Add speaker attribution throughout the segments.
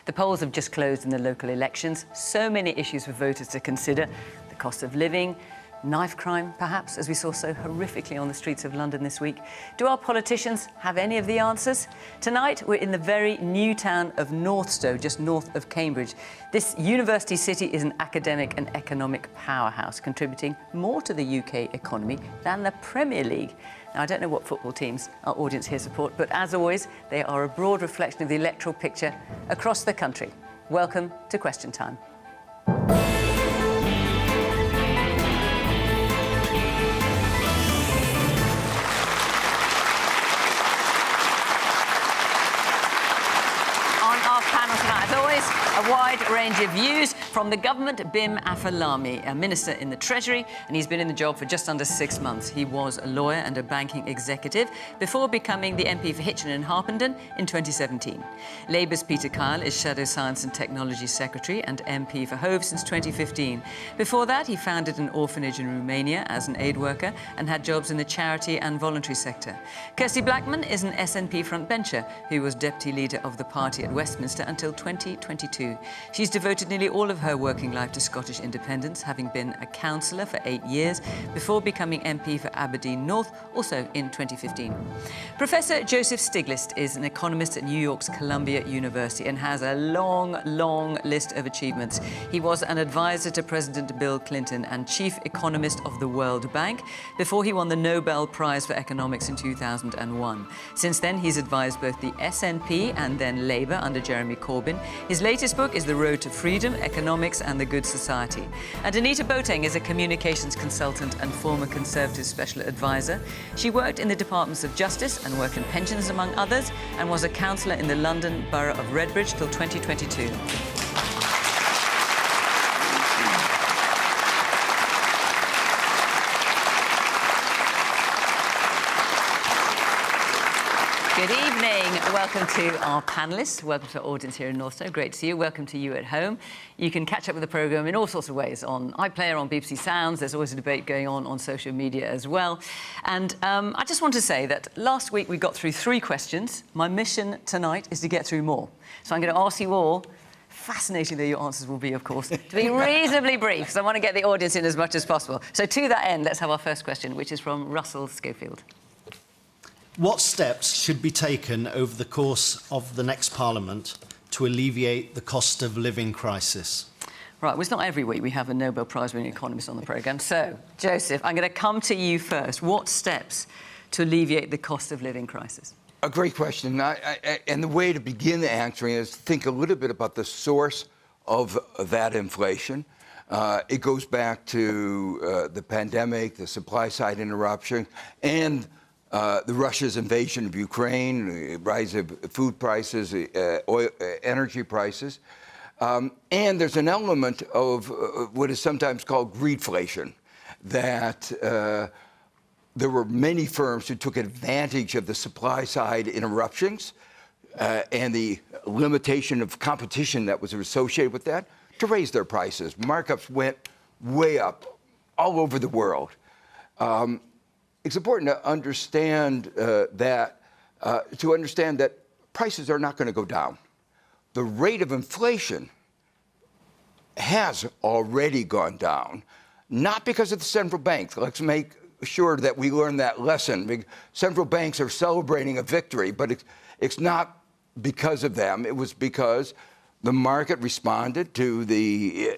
Speaker 1: The polls have just closed in the local elections. So many issues for voters to consider. The cost of living, knife crime, perhaps, as we saw so horrifically on the streets of London this week. Do our politicians have any of the answers? Tonight, we're in the very new town of Northstowe, just north of Cambridge. This university city is an academic and economic powerhouse, contributing more to the UK economy than the Premier League. Now, I don't know what football teams our audience here support, but as always, they are a broad reflection of the electoral picture across the country. Welcome to Question Time. A wide range of views from the government, Bim Afellami, a minister in the Treasury, and he's been in the job for just under 6 months. He was a lawyer and a banking executive before becoming the MP for Hitchin and Harpenden in 2017. Labour's Peter Kyle is Shadow Science and Technology Secretary and MP for Hove since 2015. Before that, he founded an orphanage in Romania as an aid worker and had jobs in the charity and voluntary sector. Kirsty Blackman is an SNP frontbencher who was deputy leader of the party at Westminster until 2022. She's devoted nearly all of her working life to Scottish independence, having been a councillor for 8 years before becoming MP for Aberdeen North, also in 2015. Professor Joseph Stiglitz is an economist at New York's Columbia University and has a long list of achievements. He was an advisor to President Bill Clinton and chief economist of the World Bank before he won the Nobel Prize for Economics in 2001. Since then, he's advised both the SNP and then Labour under Jeremy Corbyn. His latest book is The Road to Freedom, Economics and the Good Society. And Anita Boateng is a communications consultant and former Conservative special advisor. She worked in the Departments of Justice and Work and Pensions, among others, and was a councillor in the London Borough of Redbridge till 2022. Good evening. Welcome to our panellists. Welcome to our audience here in Northstowe. Great to see you. Welcome to you at home. You can catch up with the programme in all sorts of ways on iPlayer, on BBC Sounds. There's always a debate going on social media as well. And I just want to say that last week we got through 3 questions. My mission tonight is to get through more. So I'm going to ask you all, fascinating though your answers will be, of course, to be reasonably brief, because I want to get the audience in as much as possible. So to that end, let's have our first question, which is from Russell Schofield.
Speaker 2: What steps should be taken over the course of the next Parliament to alleviate the cost of living crisis?
Speaker 1: Right, well, it's not every week we have a Nobel Prize-winning economist on the programme. So, Joseph, I'm going to come to you first. What steps to alleviate the cost of living crisis?
Speaker 3: A great question. And the way to begin answering is think a little bit about the source of that inflation. It goes back to the pandemic, the supply-side interruption, and the Russia's invasion of Ukraine, the rise of food prices, oil, energy prices. And there's an element of what is sometimes called greedflation, that there were many firms who took advantage of the supply-side interruptions and the limitation of competition that was associated with that to raise their prices. Markups went way up all over the world. It's important to understand that prices are not going to go down. The rate of inflation has already gone down, not because of the central banks. Let's make sure that we learn that lesson. Central banks are celebrating a victory, but it's not because of them. It was because the market responded to the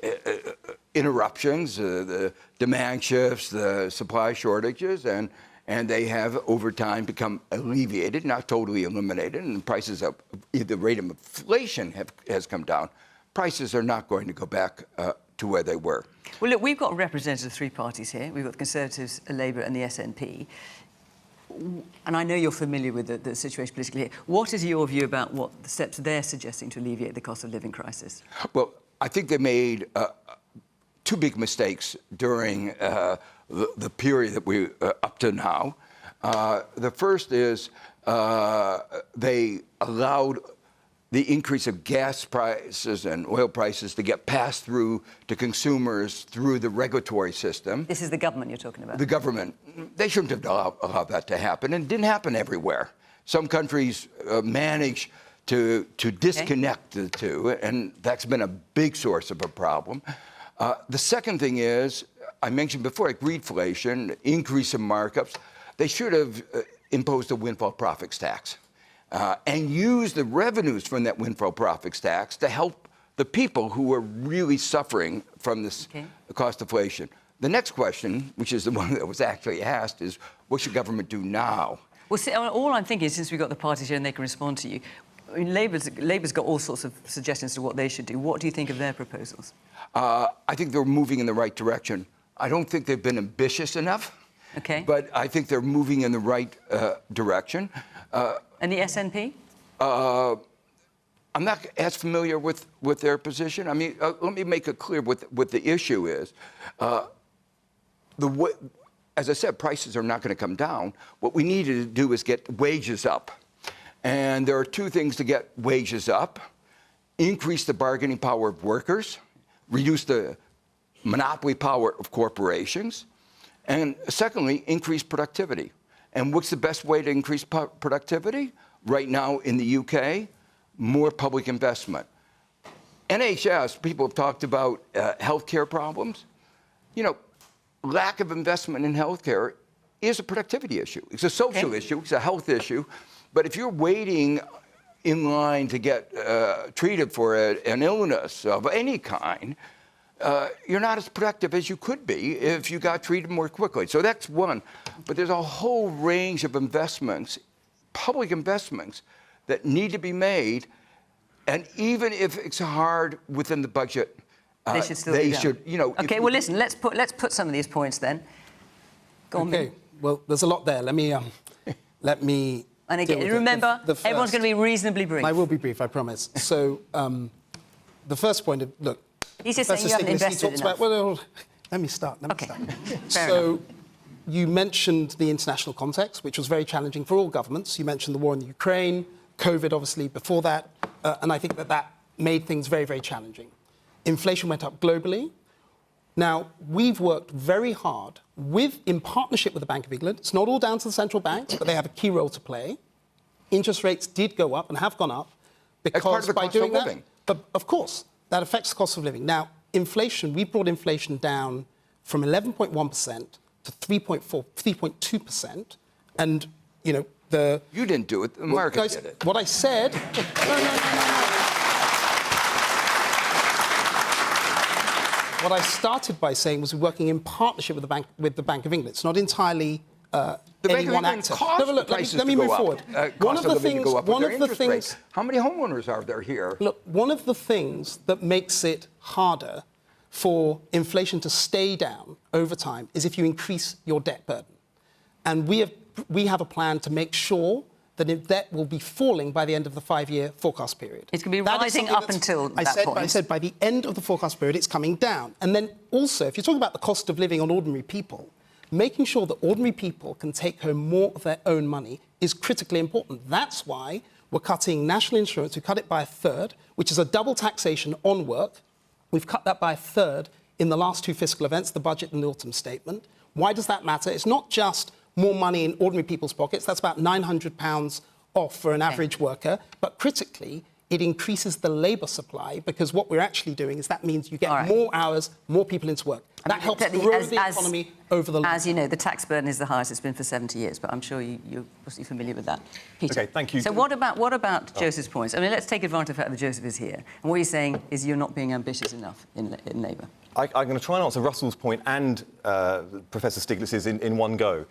Speaker 3: interruptions, the demand shifts, the supply shortages, and they have over time become alleviated, not totally eliminated, and prices up. The rate of inflation has come down. Prices are not going to go back to where they were.
Speaker 1: Well, look, we've got representatives of 3 parties here. We've got the Conservatives, Labour and the SNP. And I know you're familiar with the situation politically here. What is your view about what the steps they're suggesting to alleviate the cost of living crisis?
Speaker 3: Well, I think they made 2 big mistakes during the period that we up to now. The first is they allowed the increase of gas prices and oil prices to get passed through to consumers through the regulatory system.
Speaker 1: This is the government you're talking about?
Speaker 3: The government. They shouldn't have allowed that to happen, and it didn't happen everywhere. Some countries manage to disconnect the two, and that's been a big source of a problem. The second thing is, I mentioned before, like greedflation, increase in markups. They should have imposed a windfall profits tax and use the revenues from that windfall profits tax to help the people who are really suffering from this cost inflation. The next question, which is the one that was actually asked, is what should government do now?
Speaker 1: Well, see, all I'm thinking is, since we've got the parties here and they can respond to you, I mean, Labour's got all sorts of suggestions to what they should do. What do you think of their proposals?
Speaker 3: I think they're moving in the right direction. I don't think they've been ambitious enough.
Speaker 1: Okay.
Speaker 3: But I think they're moving in the right direction.
Speaker 1: And the SNP?
Speaker 3: I'm not as familiar with their position. I mean, let me make it clear what the issue is. As I said, prices are not going to come down. What we need to do is get wages up. And there are two things to get wages up: increase the bargaining power of workers, reduce the monopoly power of corporations, and secondly, increase productivity. And what's the best way to increase productivity? Right now in the UK, more public investment. NHS, people have talked about healthcare problems. You know, lack of investment in healthcare is a productivity issue. It's a social issue, it's a health issue. But if you're waiting in line to get treated for an illness of any kind, you're not as productive as you could be if you got treated more quickly. So that's one. But there's a whole range of investments, public investments, that need to be made. And even if it's hard within the budget,
Speaker 1: they should still be done.
Speaker 3: You know.
Speaker 1: Okay, well, listen, let's put some of these points then. Go on.
Speaker 4: Okay, well, there's a lot there. Let me.
Speaker 1: And again, remember, everyone's going to be reasonably brief.
Speaker 4: I will be brief, I promise. So, the first point, look.
Speaker 1: He's just saying you haven't invested enough.
Speaker 4: Well, let me start. So, you mentioned the international context, which was very challenging for all governments. You mentioned the war in the Ukraine, COVID, obviously, before that. And I think that made things very, very challenging. Inflation went up globally. Now, we've worked very hard in partnership with the Bank of England. It's not all down to the central banks, but they have a key role to play. Interest rates did go up and have gone up because by doing that, but of course, that affects the cost of living. Now, inflation, we brought inflation down from 11.1% to 3.2%. And, you know,
Speaker 3: You didn't do it, the market did it.
Speaker 4: What I said... What I started by saying was we're working in partnership with the Bank of England. It's not entirely any one actor.
Speaker 3: Let me move forward.
Speaker 4: One of the things.
Speaker 3: How many homeowners are there here?
Speaker 4: Look, one of the things that makes it harder for inflation to stay down over time is if you increase your debt burden, and we have a plan to make sure that debt will be falling by the end of the 5-year forecast period.
Speaker 1: It's going to be rising up until that point.
Speaker 4: I said by the end of the forecast period, it's coming down. And then also, if you're talking about the cost of living on ordinary people, making sure that ordinary people can take home more of their own money is critically important. That's why we're cutting national insurance. We cut it by a third, which is a double taxation on work. We've cut that by a third in the last two fiscal events, the budget and the autumn statement. Why does that matter? It's not just more money in ordinary people's pockets. That's about £900 off for an average worker. But critically, it increases the labour supply, because what we're actually doing is that means you get more hours, more people into work. That helps grow the economy over the long term.
Speaker 1: As you know, the tax burden is the highest it's been for 70 years, but I'm sure you're obviously familiar with that. Peter.
Speaker 5: OK, thank you.
Speaker 1: So what about Joseph's points? I mean, let's take advantage of the fact that Joseph is here. And what you're saying is you're not being ambitious enough in Labour.
Speaker 5: I'm going to try and answer Russell's point and Professor Stiglitz's in one go.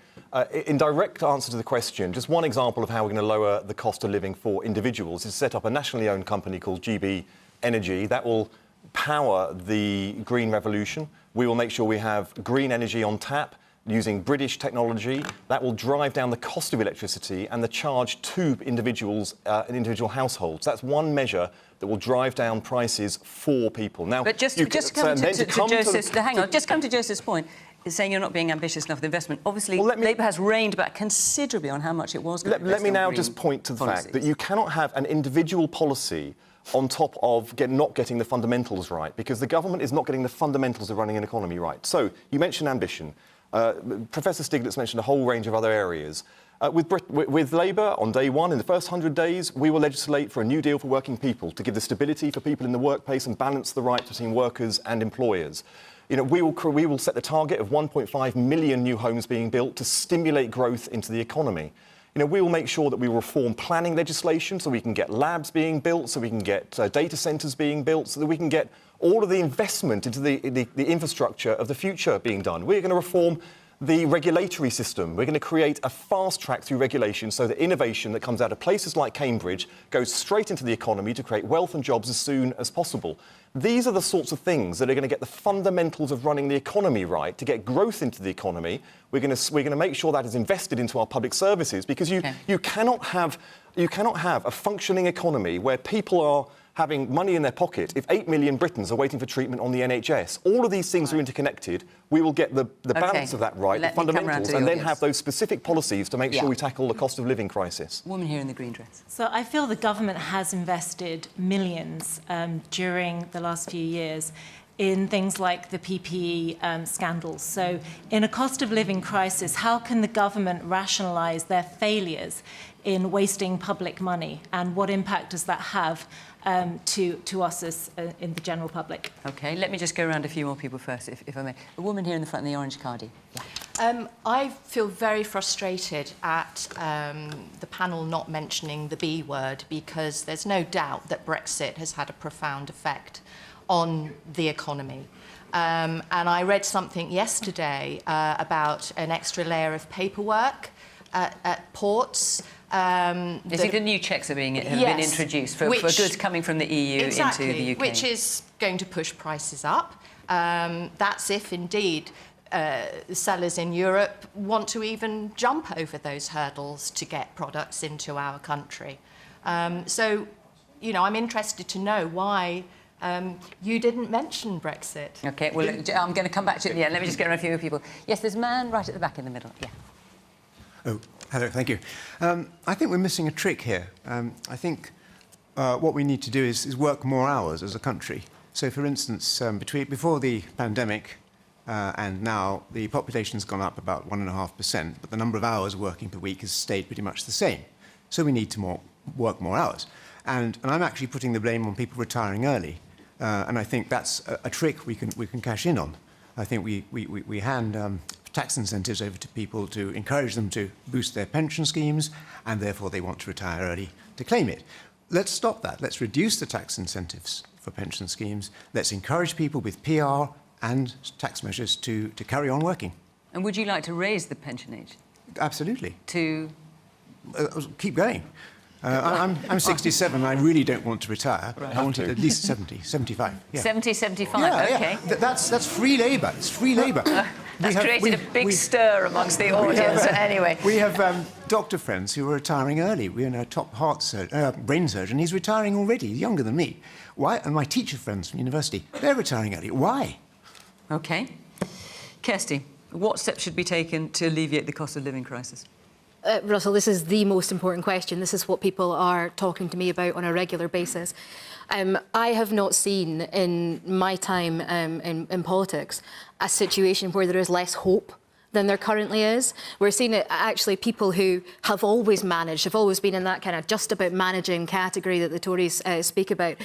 Speaker 5: In direct answer to the question, just one example of how we're going to lower the cost of living for individuals is to set up a nationally owned company called GB Energy that will power the green revolution. We will make sure we have green energy on tap using British technology. That will drive down the cost of electricity and the charge to individuals in individual households. That's one measure that will drive down prices for people. Now,
Speaker 1: but just come to Joseph's point, is saying you're not being ambitious enough with investment. Obviously, Labour has reined back considerably on how much it was going to invest.
Speaker 5: Let me now just point to the fact that you cannot have an individual policy on top of not getting the fundamentals right, because the government is not getting the fundamentals of running an economy right. So, you mentioned ambition. Professor Stiglitz mentioned a whole range of other areas. With Labour, on day one, in the first 100 days, we will legislate for a new deal for working people to give the stability for people in the workplace and balance the rights between workers and employers. You know, we will set the target of 1.5 million new homes being built to stimulate growth into the economy. You know, we will make sure that we reform planning legislation so we can get labs being built, so we can get data centres being built, so that we can get all of the investment into the infrastructure of the future being done. We're going to reform the regulatory system. We're going to create a fast track through regulation so that innovation that comes out of places like Cambridge goes straight into the economy to create wealth and jobs as soon as possible. These are the sorts of things that are going to get the fundamentals of running the economy right, to get growth into the economy. We're going to make sure that is invested into our public services, because you cannot have a functioning economy where people are having money in their pocket if 8 million Britons are waiting for treatment on the NHS. All of these things are interconnected. We will get the balance of that right, the fundamentals, and then have those specific policies to make sure we tackle the cost of living crisis.
Speaker 1: Woman here in the green dress.
Speaker 6: So I feel the government has invested millions during the last few years in things like the PPE scandals. So in a cost of living crisis, how can the government rationalise their failures in wasting public money, and what impact does that have to us as in the general public?
Speaker 1: OK, let me just go around a few more people first, if I may. The woman here in the front in the orange cardie. Yeah.
Speaker 7: I feel very frustrated at the panel not mentioning the B word, because there's no doubt that Brexit has had a profound effect on the economy. And I read something yesterday about an extra layer of paperwork at ports.
Speaker 1: You think the new checks have been introduced for goods coming from the EU into the UK?
Speaker 7: Which is going to push prices up. That's if, indeed, sellers in Europe want to even jump over those hurdles to get products into our country. So, you know, I'm interested to know why you didn't mention Brexit.
Speaker 1: OK, well, I'm going to come back to it at the end. Let me just get around a few more people. Yes, there's a man right at the back in the middle. Yeah.
Speaker 8: Oh, hello, thank you. I think we're missing a trick here. I think what we need to do is work more hours as a country. So, for instance, before the pandemic and now, the population's gone up about 1.5%, but the number of hours working per week has stayed pretty much the same. So we need to work more hours. And I'm actually putting the blame on people retiring early. And I think that's a trick we can cash in on. I think we hand tax incentives over to people to encourage them to boost their pension schemes, and therefore they want to retire early to claim it. Let's stop that. Let's reduce the tax incentives for pension schemes. Let's encourage people with PR and tax measures to carry on working.
Speaker 1: And would you like to raise the pension age?
Speaker 8: Absolutely.
Speaker 1: To?
Speaker 8: Keep going. I'm 67. I really don't want to retire.
Speaker 1: Right.
Speaker 8: I want it at least 70, 75. Yeah.
Speaker 1: 70, 75,
Speaker 8: yeah,
Speaker 1: OK.
Speaker 8: Yeah. That's free labour. It's free labour.
Speaker 1: That's created a big stir amongst the audience. Anyway.
Speaker 8: We have doctor friends who are retiring early. We have a top brain surgeon. He's retiring already. He's younger than me. Why? And my teacher friends from university, they're retiring early. Why?
Speaker 1: OK. Kirsty, what steps should be taken to alleviate the cost of living crisis?
Speaker 9: Russell, this is the most important question. This is what people are talking to me about on a regular basis. I have not seen in my time in politics a situation where there is less hope than there currently is. We're seeing it actually people who have always managed, have always been in that kind of just about managing category that the Tories speak about,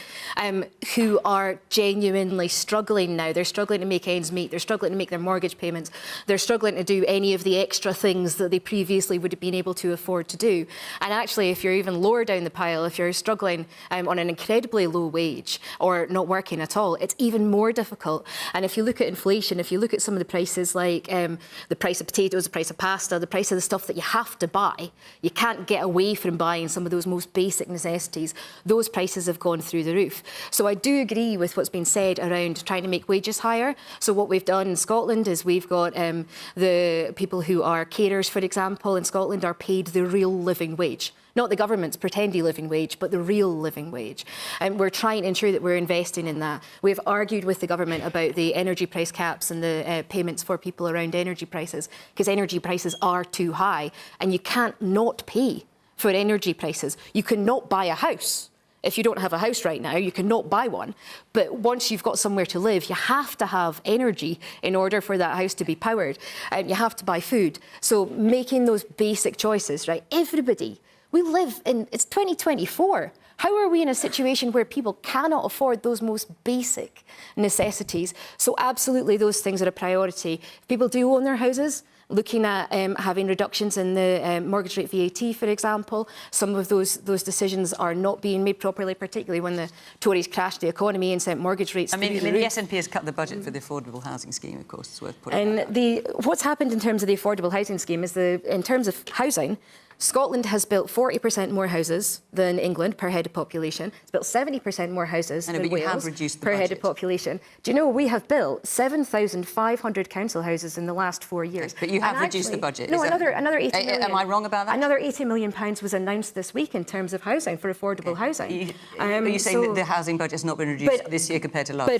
Speaker 9: who are genuinely struggling now. They're struggling to make ends meet. They're struggling to make their mortgage payments. They're struggling to do any of the extra things that they previously would have been able to afford to do. And actually, if you're even lower down the pile, if you're struggling on an incredibly low wage or not working at all, it's even more difficult. And if you look at inflation, if you look at some of the prices like the price of potatoes, the price of pasta, the price of the stuff that you have to buy, you can't get away from buying some of those most basic necessities. Those prices have gone through the roof. So I do agree with what's been said around trying to make wages higher. So what we've done in Scotland is we've got the people who are carers, for example, in Scotland are paid the real living wage. Not the government's pretendy living wage, but the real living wage. And we're trying to ensure that we're investing in that. We've argued with the government about the energy price caps and the payments for people around energy prices, because energy prices are too high, and you can't not pay for energy prices. You cannot buy a house If you don't have a house right now, you cannot buy one. But once you've got somewhere to live, you have to have energy in order for that house to be powered. And you have to buy food. So making those basic choices, right? Everybody, we live in, it's 2024. How are we in a situation where people cannot afford those most basic necessities? So absolutely those things are a priority. If people do own their houses, looking at having reductions in the mortgage rate VAT, for example. Some of those decisions are not being made properly, particularly when the Tories crashed the economy and sent mortgage rates through the roof.
Speaker 1: The SNP has cut the budget for the affordable housing scheme, of course, it's worth putting
Speaker 9: And what's happened in terms of the affordable housing scheme is in terms of housing, Scotland has built 40% more houses than England per head of population. It's built 70% more houses than Wales per head of population. Do you know we have built 7,500 council houses in the last 4 years?
Speaker 1: Yes, but you have reduced the budget.
Speaker 9: No, another 80 million.
Speaker 1: Am I wrong about that?
Speaker 9: Another £80 million was announced this week in terms of housing, for affordable housing.
Speaker 1: Are you saying that the housing budget's not been reduced this year compared to last year?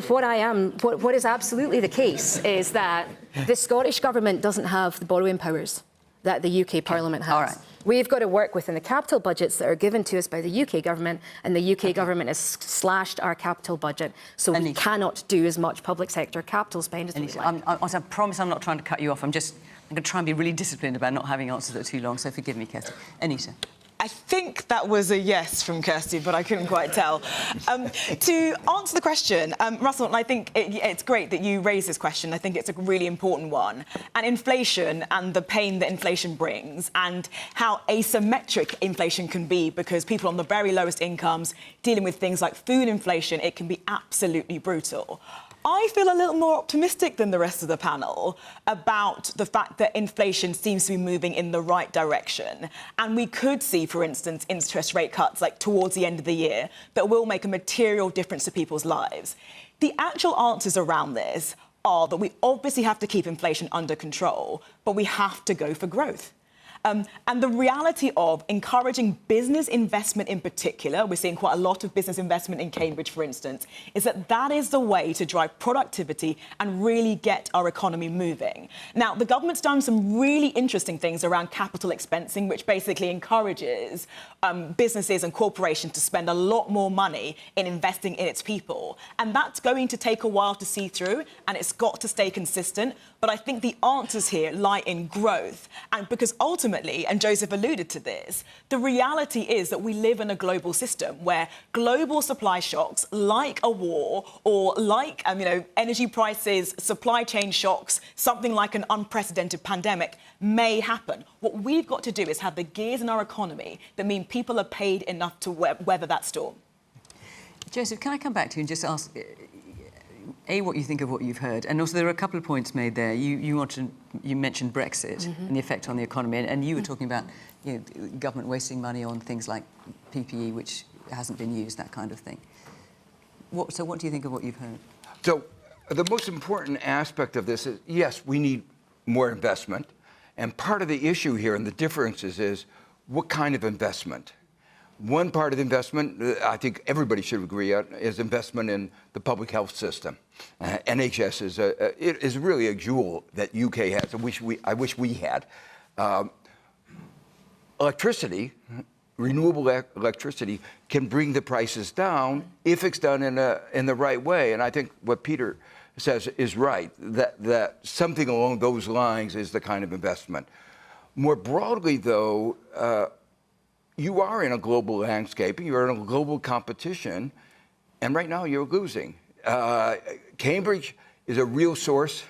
Speaker 9: But what is absolutely the case is that the Scottish Government doesn't have the borrowing powers that the UK Parliament has.
Speaker 1: All right.
Speaker 9: We've got to work within the capital budgets that are given to us by the UK Government, and the UK Government has slashed our capital budget, so we cannot do as much public sector capital spend as we'd like.
Speaker 1: I promise I'm not trying to cut you off. I'm going to try and be really disciplined about not having answers that are too long, so forgive me, Kirsty. Anita.
Speaker 10: I think that was a yes from Kirsty, but I couldn't quite tell. To answer the question, Russell, and I think it's great that you raised this question. I think it's a really important one. And inflation and the pain that inflation brings and how asymmetric inflation can be, because people on the very lowest incomes dealing with things like food inflation, it can be absolutely brutal. I feel a little more optimistic than the rest of the panel about the fact that inflation seems to be moving in the right direction. And we could see, for instance, interest rate cuts like towards the end of the year that will make a material difference to people's lives. The actual answers around this are that we obviously have to keep inflation under control, but we have to go for growth. And the reality of encouraging business investment in particular, we're seeing quite a lot of business investment in Cambridge, for instance, is that is the way to drive productivity and really get our economy moving. Now, the government's done some really interesting things around capital expensing, which basically encourages businesses and corporations to spend a lot more money in investing in its people. And that's going to take a while to see through, and it's got to stay consistent. But I think the answers here lie in growth. And because ultimately, and Joseph alluded to this, the reality is that we live in a global system where global supply shocks, like a war or like energy prices, supply chain shocks, something like an unprecedented pandemic may happen. What we've got to do is have the gears in our economy that mean people are paid enough to weather that storm.
Speaker 1: Joseph, can I come back to you and just ask, what you think of what you've heard? And also there are a couple of points made there. You mentioned Brexit and the effect on the economy, and you were talking about government wasting money on things like PPE, which hasn't been used, that kind of thing. So what do you think of what you've heard?
Speaker 3: So the most important aspect of this is, yes, we need more investment. And part of the issue here and the differences is what kind of investment. One part of the investment, I think everybody should agree on, is investment in the public health system. NHS is really a jewel that UK has. I wish we had. Electricity, renewable electricity, can bring the prices down if it's done in the right way. And I think what Peter says is right, that something along those lines is the kind of investment. More broadly, though, you are in a global landscape, you're in a global competition, and right now you're losing. Cambridge is a real source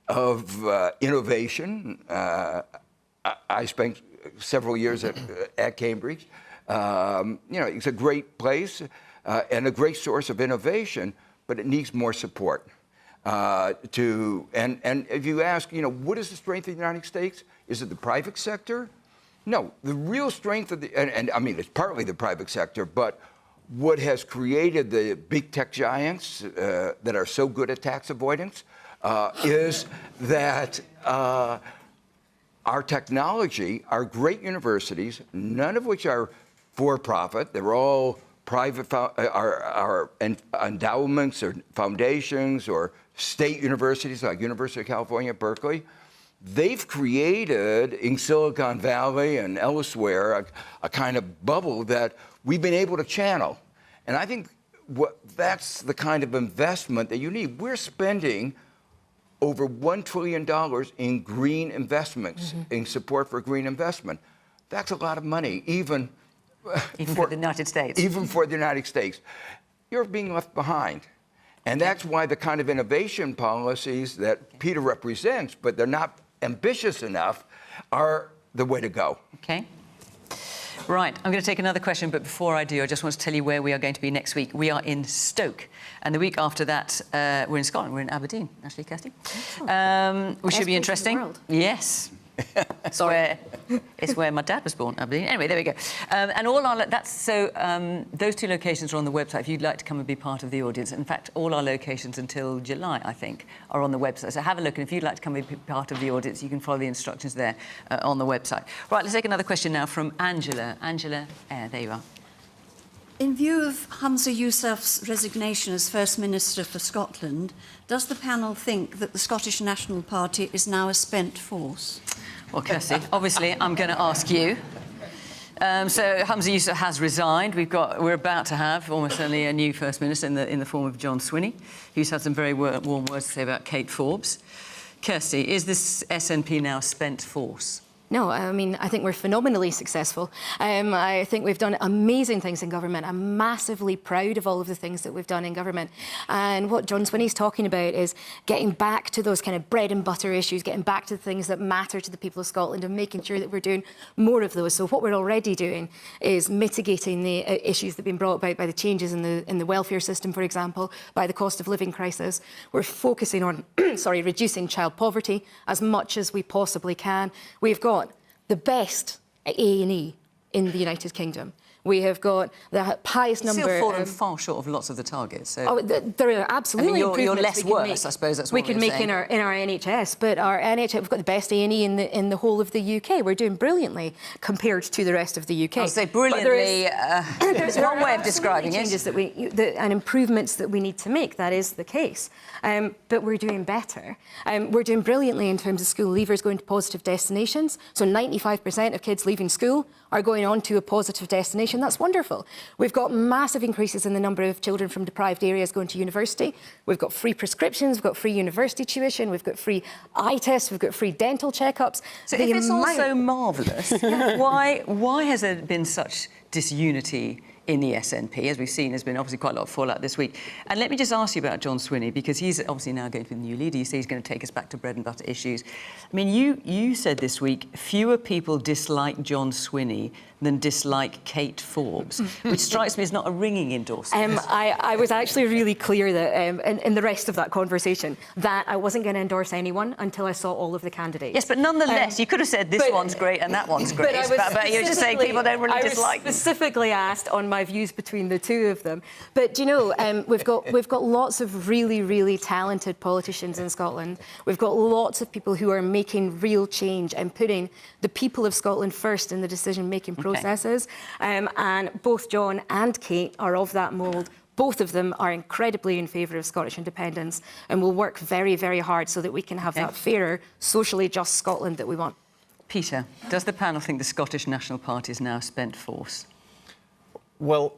Speaker 3: of innovation. I spent several years at Cambridge. It's a great place and a great source of innovation, but it needs more support. And if you ask, what is the strength of the United States? Is it the private sector? No, the real strength of and I mean, it's partly the private sector, but what has created the big tech giants that are so good at tax avoidance is that our technology, our great universities, none of which are for-profit, they're all private, our endowments or foundations or state universities like University of California, Berkeley, they've created in Silicon Valley and elsewhere a kind of bubble that we've been able to channel. And I think that's the kind of investment that you need. We're spending over $1 trillion in green investments, in support for green investment. That's a lot of money, even
Speaker 1: for the United States.
Speaker 3: Even for the United States. You're being left behind. And that's why the kind of innovation policies that Peter represents, but they're not ambitious enough, are the way to go.
Speaker 1: Okay. Right, I'm going to take another question, but before I do, I just want to tell you where we are going to be next week. We are in Stoke, and the week after that, we're in Scotland. We're in Aberdeen, actually, Kirsty. Which should be interesting. Yes. It's where my dad was born, Aberdeen. Anyway, there we go. And all our those two locations are on the website if you'd like to come and be part of the audience. In fact, all our locations until July, I think, are on the website. So have a look, and if you'd like to come and be part of the audience, you can follow the instructions there on the website. Right, let's take another question now from Angela. Angela, there you are.
Speaker 11: In view of Humza Yousaf's resignation as First Minister for Scotland, does the panel think that the Scottish National Party is now a spent force?
Speaker 1: Well, Kirsty, obviously, I'm going to ask you. So Humza Yousaf has resigned. We're about to have almost certainly a new First Minister in the form of John Swinney, who's had some very warm words to say about Kate Forbes. Kirsty, is this SNP now a spent force?
Speaker 9: No, I mean, I think we're phenomenally successful. I think we've done amazing things in government. I'm massively proud of all of the things that we've done in government. And what John Swinney's talking about is getting back to those kind of bread and butter issues, getting back to the things that matter to the people of Scotland and making sure that we're doing more of those. So what we're already doing is mitigating the issues that have been brought about by the changes in the welfare system, for example, by the cost of living crisis. We're focusing on, reducing child poverty as much as we possibly can. We've got the best A&E in the United Kingdom. We have got the highest number...
Speaker 1: Still fallen far short of lots of the targets. So.
Speaker 9: Oh, there are absolutely improvements.
Speaker 1: You're less worse, I suppose that's what
Speaker 9: we can make in our NHS, but our NHS, we've got the best A&E in the whole of the UK. We're doing brilliantly compared to the rest of the UK.
Speaker 1: I'll say brilliantly. There's one way of describing it.
Speaker 9: Changes and improvements that we need to make. That is the case. But we're doing better. We're doing brilliantly in terms of school leavers going to positive destinations. So 95% of kids leaving school are going on to a positive destination. That's wonderful. We've got massive increases in the number of children from deprived areas going to university. We've got free prescriptions, we've got free university tuition, we've got free eye tests, we've got free dental checkups.
Speaker 1: So if it's all so marvellous, why has there been such disunity in the SNP? As we've seen, there's been obviously quite a lot of fallout this week. And let me just ask you about John Swinney, because he's obviously now going to be the new leader. You say he's going to take us back to bread and butter issues. I mean, you said this week, fewer people dislike John Swinney than dislike Kate Forbes, which strikes me as not a ringing endorsement.
Speaker 9: I was actually really clear that in the rest of that conversation that I wasn't going to endorse anyone until I saw all of the candidates.
Speaker 1: Yes, but nonetheless, you could have said this one's great and that one's great. But you're just saying people don't really dislike them.
Speaker 9: I was specifically asked on my views between the two of them. But you know, we've got lots of really, really talented politicians in Scotland. We've got lots of people who are making real change and putting the people of Scotland first in the decision-making processes. And both John and Kate are of that mould. Both of them are incredibly in favour of Scottish independence and will work very, very hard so that we can have that fairer, socially just Scotland that we want.
Speaker 1: Peter, does the panel think the Scottish National Party is now a spent force?
Speaker 5: Well,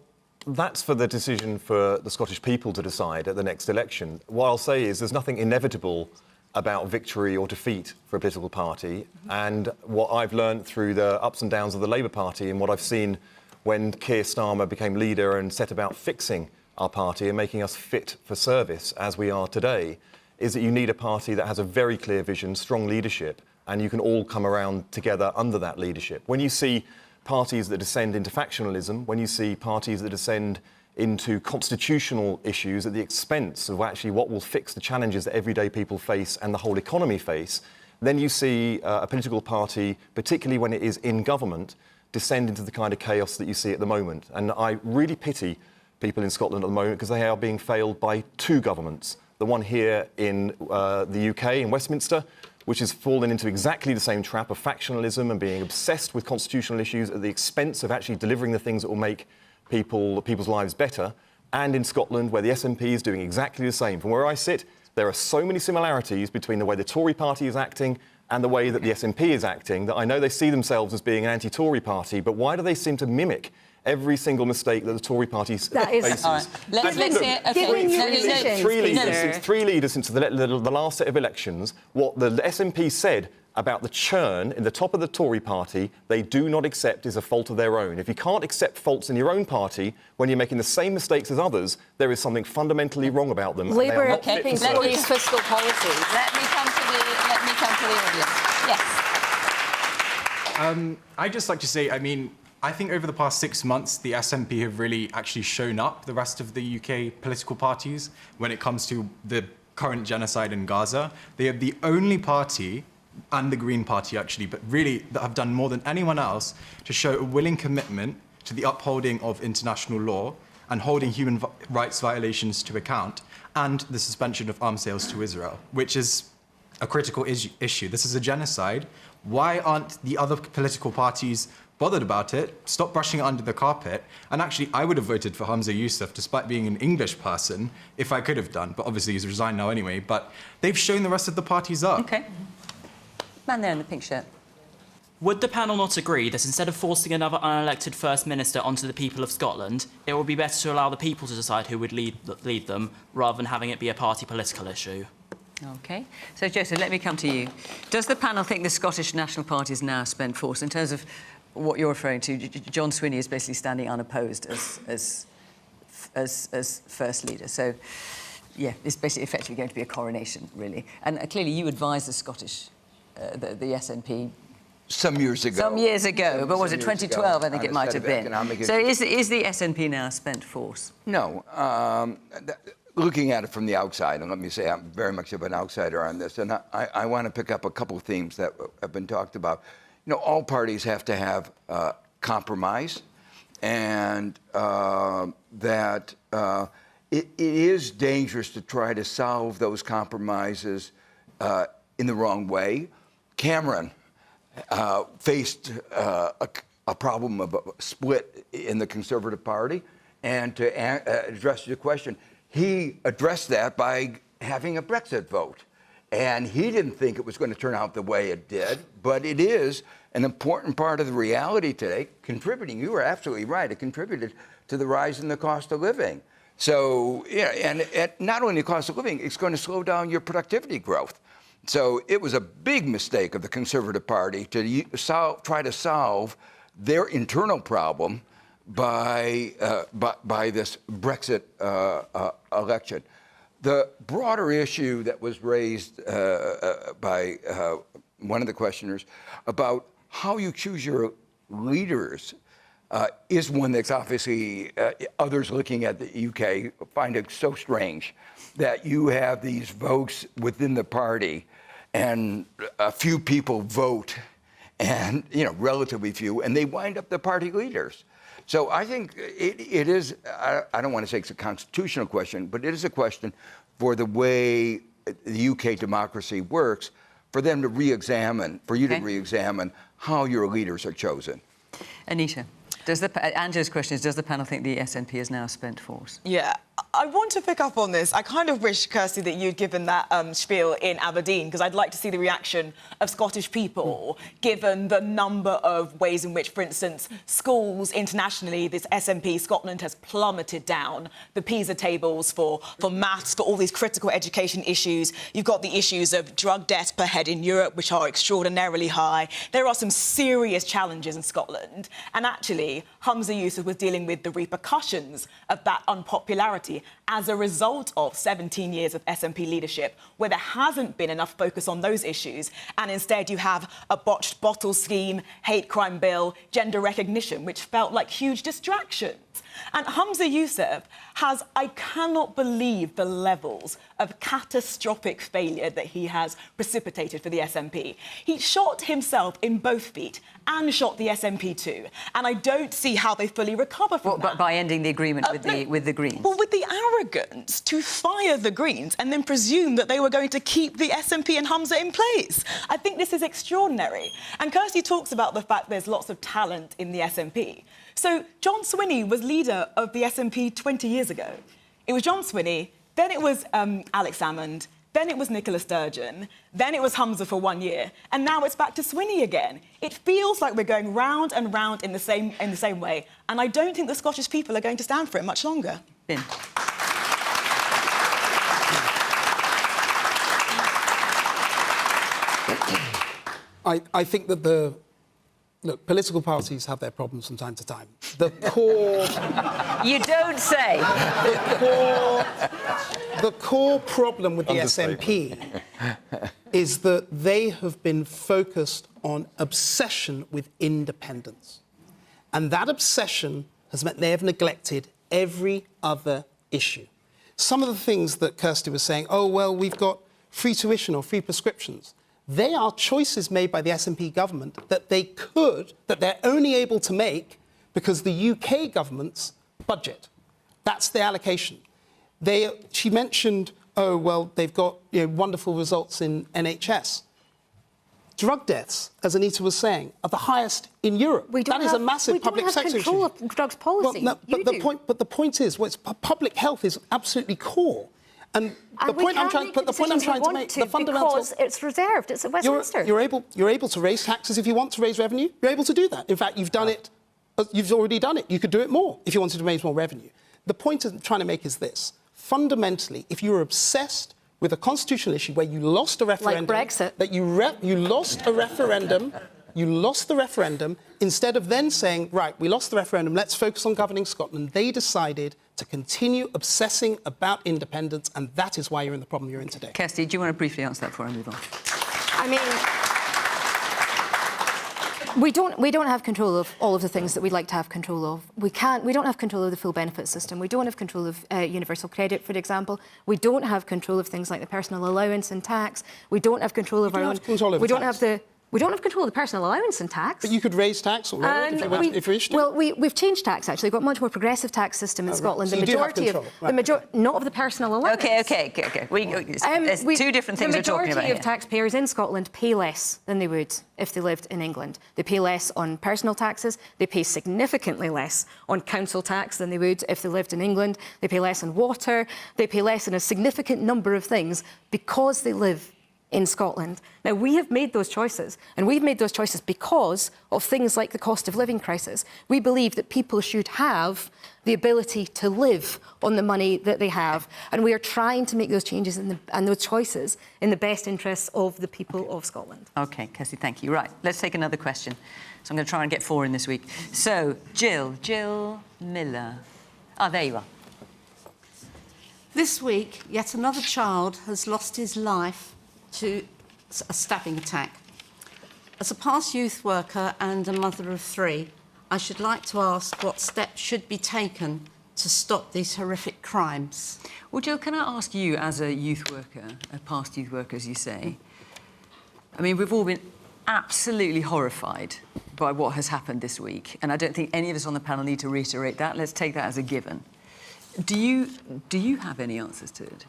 Speaker 5: that's for the decision for the Scottish people to decide at the next election. What I'll say is there's nothing inevitable about victory or defeat for a political party. And what I've learned through the ups and downs of the Labour Party and what I've seen when Keir Starmer became leader and set about fixing our party and making us fit for service as we are today, is that you need a party that has a very clear vision, strong leadership, and you can all come around together under that leadership. When you see parties that descend into factionalism, when you see parties that descend into constitutional issues at the expense of actually what will fix the challenges that everyday people face and the whole economy face, then you see a political party, particularly when it is in government, descend into the kind of chaos that you see at the moment. And I really pity people in Scotland at the moment because they are being failed by two governments. The one here in the UK, in Westminster, which has fallen into exactly the same trap of factionalism and being obsessed with constitutional issues at the expense of actually delivering the things that will make people's lives better, and in Scotland, where the SNP is doing exactly the same. From where I sit, there are so many similarities between the way the Tory party is acting and the way that the SNP is acting that I know they see themselves as being an anti-Tory party, but why do they seem to mimic every single mistake that the Tory party faces.
Speaker 1: All right. Let's hear. Okay.
Speaker 5: Three leaders since the last set of elections, what the SNP said about the churn in the top of the Tory party, they do not accept is a fault of their own. If you can't accept faults in your own party when you're making the same mistakes as others, there is something fundamentally wrong about them.
Speaker 9: Labour are keeping Tory's fiscal policy.
Speaker 1: Let me come to the audience. Yes.
Speaker 12: I'd just like to say, I think over the past 6 months, the SNP have really actually shown up the rest of the UK political parties when it comes to the current genocide in Gaza. They are the only party, and the Green Party actually, but really that have done more than anyone else to show a willing commitment to the upholding of international law and holding human rights violations to account, and the suspension of arms sales to Israel, which is a critical issue. This is a genocide. Why aren't the other political parties bothered about it? Stop brushing it under the carpet. And actually, I would have voted for Hamza Yusuf, despite being an English person, if I could have done. But obviously, he's resigned now anyway. But they've shown the rest of the parties up.
Speaker 1: OK. Man there in the pink shirt.
Speaker 13: Would the panel not agree that instead of forcing another unelected First Minister onto the people of Scotland, it would be better to allow the people to decide who would lead them, rather than having it be a party political issue?
Speaker 1: OK. So, Joseph, let me come to you. Does the panel think the Scottish National Party is now spent force? In terms of what you're referring to, John Swinney is basically standing unopposed as First Leader. So, yeah, it's basically effectively going to be a coronation, really. And clearly you advised the Scottish, the SNP...
Speaker 3: Some years ago.
Speaker 1: Some years ago, but was it 2012, I think it might have been. So is the SNP now spent force?
Speaker 3: No. Looking at it from the outside, and let me say I'm very much of an outsider on this, and I want to pick up a couple of themes that have been talked about. All parties have to have compromise, and that it is dangerous to try to solve those compromises in the wrong way. Cameron faced a problem of a split in the Conservative Party, and to address your question, he addressed that by having a Brexit vote. And he didn't think it was going to turn out the way it did, but it is an important part of the reality today, contributing, you were absolutely right, it contributed to the rise in the cost of living. So, yeah, and not only the cost of living, it's going to slow down your productivity growth. So it was a big mistake of the Conservative Party to try to solve their internal problem by this Brexit election. The broader issue that was raised by one of the questioners about how you choose your leaders is one that's obviously others looking at the UK find it so strange that you have these votes within the party and a few people vote and, relatively few, and they wind up the party leaders. So I think it is, I don't want to say it's a constitutional question, but it is a question for the way the UK democracy works, for them to re-examine, for you to re-examine how your leaders are chosen.
Speaker 1: Anita, Andrew's question is, does the panel think the SNP is now spent force?
Speaker 10: Yeah. I want to pick up on this. I kind of wish, Kirsty, that you'd given that spiel in Aberdeen, because I'd like to see the reaction of Scottish people, given the number of ways in which, for instance, schools internationally, this SNP, Scotland has plummeted down the PISA tables for maths, for all these critical education issues. You've got the issues of drug deaths per head in Europe, which are extraordinarily high. There are some serious challenges in Scotland. And actually, Hamza Yusuf was dealing with the repercussions of that unpopularity as a result of 17 years of SNP leadership, where there hasn't been enough focus on those issues, and instead you have a botched bottle scheme, hate crime bill, gender recognition, which felt like huge distractions. And Hamza Yusuf has, I cannot believe the levels of catastrophic failure that he has precipitated for the SNP. He shot himself in both feet and shot the SNP too. And I don't see how they fully recover from that.
Speaker 1: By ending the agreement with the Greens?
Speaker 10: Well, with the arrogance to fire the Greens and then presume that they were going to keep the SNP and Hamza in place. I think this is extraordinary. And Kirsty talks about the fact there's lots of talent in the SNP. So John Swinney was leader of the SNP 20 years ago. It was John Swinney, then it was Alex Salmond, then it was Nicola Sturgeon, then it was Humza for 1 year, and now it's back to Swinney again. It feels like we're going round and round in the same way, and I don't think the Scottish people are going to stand for it much longer.
Speaker 1: Bin.
Speaker 4: I think that political parties have their problems from time to time. The core...
Speaker 1: You don't say.
Speaker 4: The core problem with the SNP is that they have been focused on obsession with independence. And that obsession has meant they have neglected every other issue. Some of the things that Kirsty was saying, oh, well, we've got free tuition or free prescriptions. They are choices made by the SNP government that they're only able to make because the UK government's budget. That's the allocation. She mentioned, oh, well, they've got wonderful results in NHS. Drug deaths, as Anita was saying, are the highest in Europe. That is a massive public sector issue.
Speaker 9: We don't have control of drugs policy.
Speaker 4: Well, no, but the point is, public health is absolutely core. And the point I'm trying to make, the fundamental...
Speaker 9: Because it's reserved, it's at Westminster.
Speaker 4: You're able to raise taxes if you want to raise revenue. You're able to do that. In fact, you've done it. You've already done it. You could do it more if you wanted to raise more revenue. The point I'm trying to make is this. Fundamentally, if you're obsessed with a constitutional issue where you lost a referendum...
Speaker 9: Like Brexit.
Speaker 4: That you lost a referendum... You lost the referendum. Instead of then saying, right, we lost the referendum, let's focus on governing Scotland, they decided to continue obsessing about independence, and that is why you're in the problem you're in today.
Speaker 1: Kirsty, do you want to briefly answer that before I move on?
Speaker 9: I mean, we don't have control of all of the things that we'd like to have control of. We don't have control of the full benefit system. We don't have control of universal credit, for example. We don't have control of things like the personal allowance and tax. We don't have control of our own... We don't have control of the personal allowance and tax.
Speaker 4: But you could raise tax already if you wish to.
Speaker 9: Well, we've changed tax, actually. We've got a much more progressive tax system in Scotland.
Speaker 4: So
Speaker 9: the majority of... Not of the personal allowance.
Speaker 1: OK. There's two different things we're talking about
Speaker 9: The majority of taxpayers in Scotland pay less than they would if they lived in England. They pay less on personal taxes. They pay significantly less on council tax than they would if they lived in England. They pay less on water. They pay less on a significant number of things because they live in Scotland. Now, we have made those choices, and we've made those choices because of things like the cost of living crisis. We believe that people should have the ability to live on the money that they have, and we are trying to make those changes and those choices in the best interests of the people of Scotland.
Speaker 1: OK, Kirsty, thank you. Right, let's take another question. So I'm going to try and get 4 in this week. So, Jill Miller. Ah, there you are.
Speaker 11: This week, yet another child has lost his life to a stabbing attack. As a past youth worker and a mother of 3, I should like to ask what steps should be taken to stop these horrific crimes.
Speaker 1: Well, Jill, can I ask you, as a youth worker, a past youth worker, as you say, I mean, we've all been absolutely horrified by what has happened this week, and I don't think any of us on the panel need to reiterate that. Let's take that as a given. Do you have any answers to it?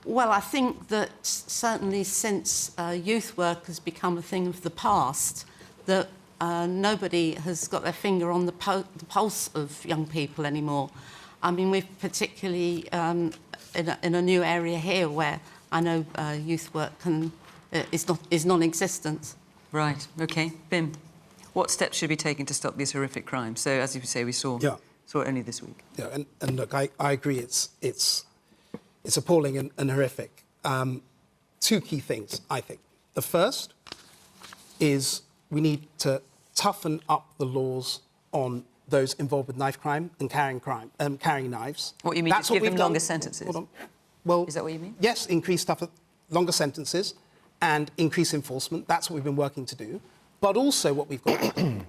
Speaker 11: Well, I think that certainly since youth work has become a thing of the past, that nobody has got their finger on the pulse of young people anymore. I mean, we've particularly in a new area here where I know youth work is non-existent.
Speaker 1: Right. OK. Bim, what steps should be taken to stop these horrific crimes? So, as you say, we saw it only this week.
Speaker 4: Yeah, and look, I agree. It's appalling and horrific. 2 key things, I think. The first is we need to toughen up the laws on those involved with knife crime and carrying knives.
Speaker 1: What you mean? Just give them longer sentences?
Speaker 4: Hold on. Well,
Speaker 1: is that what you mean?
Speaker 4: Yes, increase longer sentences and increase enforcement. That's what we've been working to do. But also what we've got to do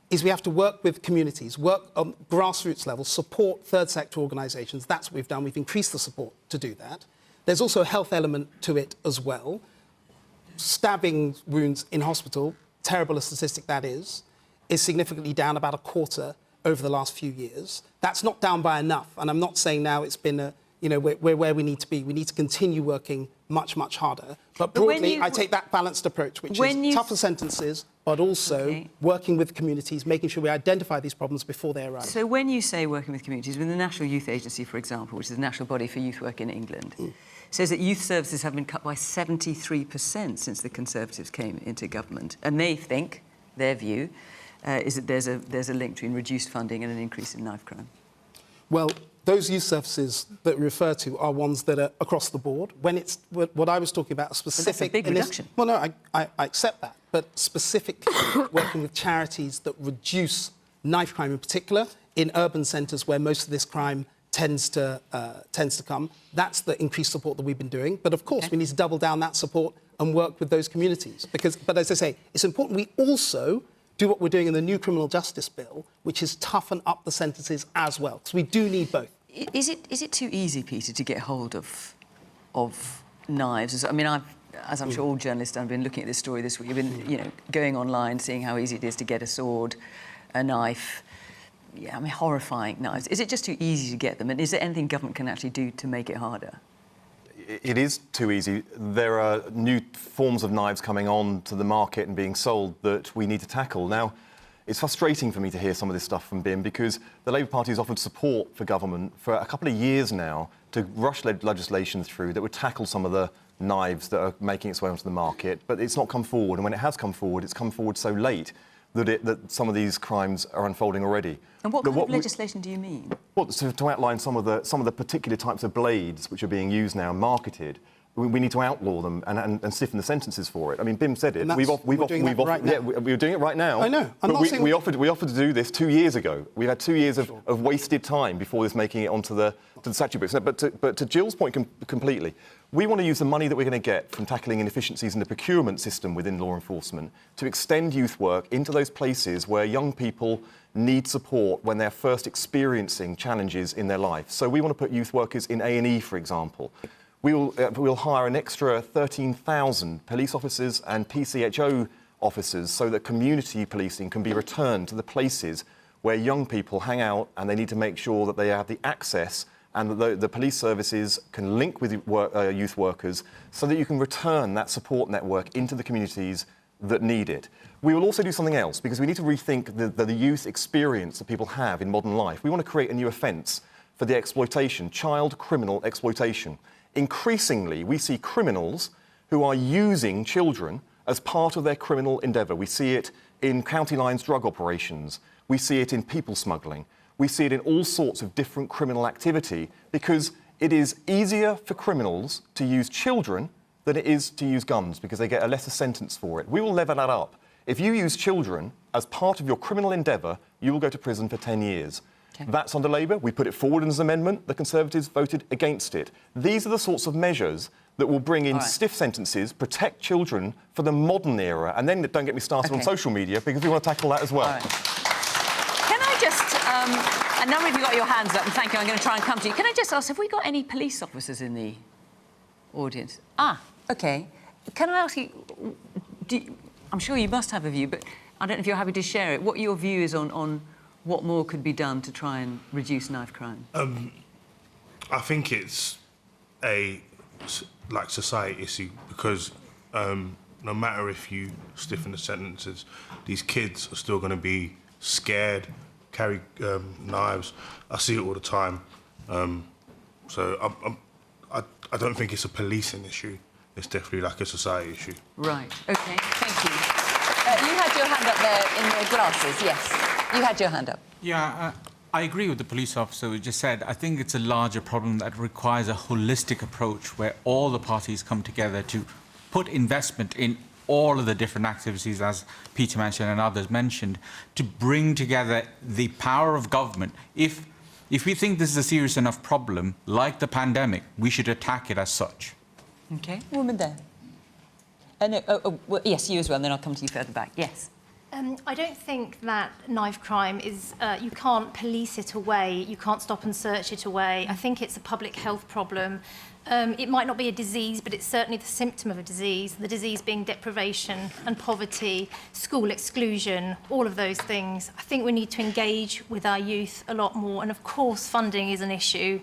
Speaker 4: is we have to work with communities, work on grassroots level, support third sector organisations. That's what we've done. We've increased the support to do that. There's also a health element to it as well. Stabbing wounds in hospital, terrible a statistic that is significantly down about a quarter over the last few years. That's not down by enough. And I'm not saying now it's been we're where we need to be. We need to continue working much, much harder. But broadly, I take that balanced approach, which is tougher sentences, but also working with communities, making sure we identify these problems before they arise.
Speaker 1: So when you say working with communities, with the National Youth Agency, for example, which is the national body for youth work in England, says that youth services have been cut by 73% since the Conservatives came into government. And they think, their view, is that there's a link between reduced funding and an increase in knife crime.
Speaker 4: Well, those youth services that we refer to are ones that are across the board. When it's what I was talking about, specific...
Speaker 1: But that's a big reduction.
Speaker 4: Well, no, I accept that. But specifically working with charities that reduce knife crime in particular in urban centres where most of this crime tends to come, that's the increased support that we've been doing. But of course, we need to double down that support and work with those communities. But as I say, it's important we also do what we're doing in the new criminal justice bill, which is toughen up the sentences as well, because we do need both.
Speaker 1: Is it too easy, Peter, to get hold of knives? I mean, as I'm sure all journalists have been looking at this story this week, you've been, going online, seeing how easy it is to get a sword, a knife. Yeah, I mean, horrifying knives. Is it just too easy to get them? And is there anything government can actually do to make it harder?
Speaker 5: It is too easy. There are new forms of knives coming on to the market and being sold that we need to tackle. Now, it's frustrating for me to hear some of this stuff from BIM because the Labour Party has offered support for government for a couple of years now to rush legislation through that would tackle some of the knives that are making its way onto the market, but it's not come forward. And when it has come forward, it's come forward so late that some of these crimes are unfolding already.
Speaker 1: And what kind of legislation do you mean?
Speaker 5: Well, to outline some of the particular types of blades which are being used now, marketed, we need to outlaw them and stiffen the sentences for it. I mean, BIM said it.
Speaker 4: We're doing it
Speaker 5: right now.
Speaker 4: I know.
Speaker 5: We offered to do this 2 years ago. We had 2 years of wasted time before this making it onto the statute books. But to Jill's point completely, we want to use the money that we're going to get from tackling inefficiencies in the procurement system within law enforcement to extend youth work into those places where young people need support when they're first experiencing challenges in their life. So we want to put youth workers in A&E, for example. We'll hire an extra 13,000 police officers and PCHO officers so that community policing can be returned to the places where young people hang out, and they need to make sure that they have the access and that the police services can link with youth workers so that you can return that support network into the communities that need it. We will also do something else because we need to rethink the youth experience that people have in modern life. We want to create a new offence for the exploitation, child criminal exploitation. Increasingly, we see criminals who are using children as part of their criminal endeavour. We see it in county lines drug operations. We see it in people smuggling. We see it in all sorts of different criminal activity because it is easier for criminals to use children than it is to use guns because they get a lesser sentence for it. We will level that up. If you use children as part of your criminal endeavour, you will go to prison for 10 years. That's under Labour. We put it forward as an amendment. The Conservatives voted against it. These are the sorts of measures that will bring in stiff sentences, protect children for the modern era. And then don't get me started on social media because we want to tackle that as well.
Speaker 1: Can I just... a number of you got your hands up, and thank you. I'm going to try and come to you. Can I just ask, have we got any police officers in the audience? OK. Can I ask you... I'm sure you must have a view, but I don't know if you're happy to share it. What your view is on what more could be done to try and reduce knife crime?
Speaker 14: I think it's a society issue because no matter if you stiffen the sentences, these kids are still going to be scared, carry knives. I see it all the time. So I don't think it's a policing issue. It's definitely like a society issue.
Speaker 1: Right. OK. Thank you. You had your hand up there in your glasses. Yes. You had your hand up.
Speaker 15: Yeah, I agree with the police officer who just said. I think it's a larger problem that requires a holistic approach where all the parties come together to put investment in all of the different activities, as Peter mentioned and others mentioned, to bring together the power of government. If we think this is a serious enough problem, like the pandemic, we should attack it as such.
Speaker 1: OK. Woman there. Well, yes, you as well, and then I'll come to you further back. Yes.
Speaker 16: I don't think that knife crime is... you can't police it away. You can't stop and search it away. I think it's a public health problem. It might not be a disease, but it's certainly the symptom of a disease, the disease being deprivation and poverty, school exclusion, all of those things. I think we need to engage with our youth a lot more. And, of course, funding is an issue.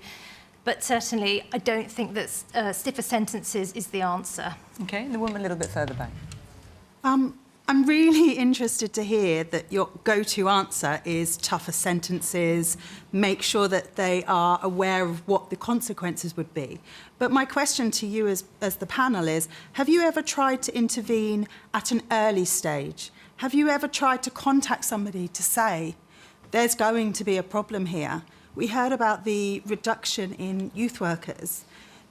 Speaker 16: But certainly, I don't think that stiffer sentences is the answer.
Speaker 1: OK. And the woman a little bit further back.
Speaker 17: I'm really interested to hear that your go-to answer is tougher sentences, make sure that they are aware of what the consequences would be. But my question to you as the panel is, have you ever tried to intervene at an early stage? Have you ever tried to contact somebody to say, there's going to be a problem here? We heard about the reduction in youth workers.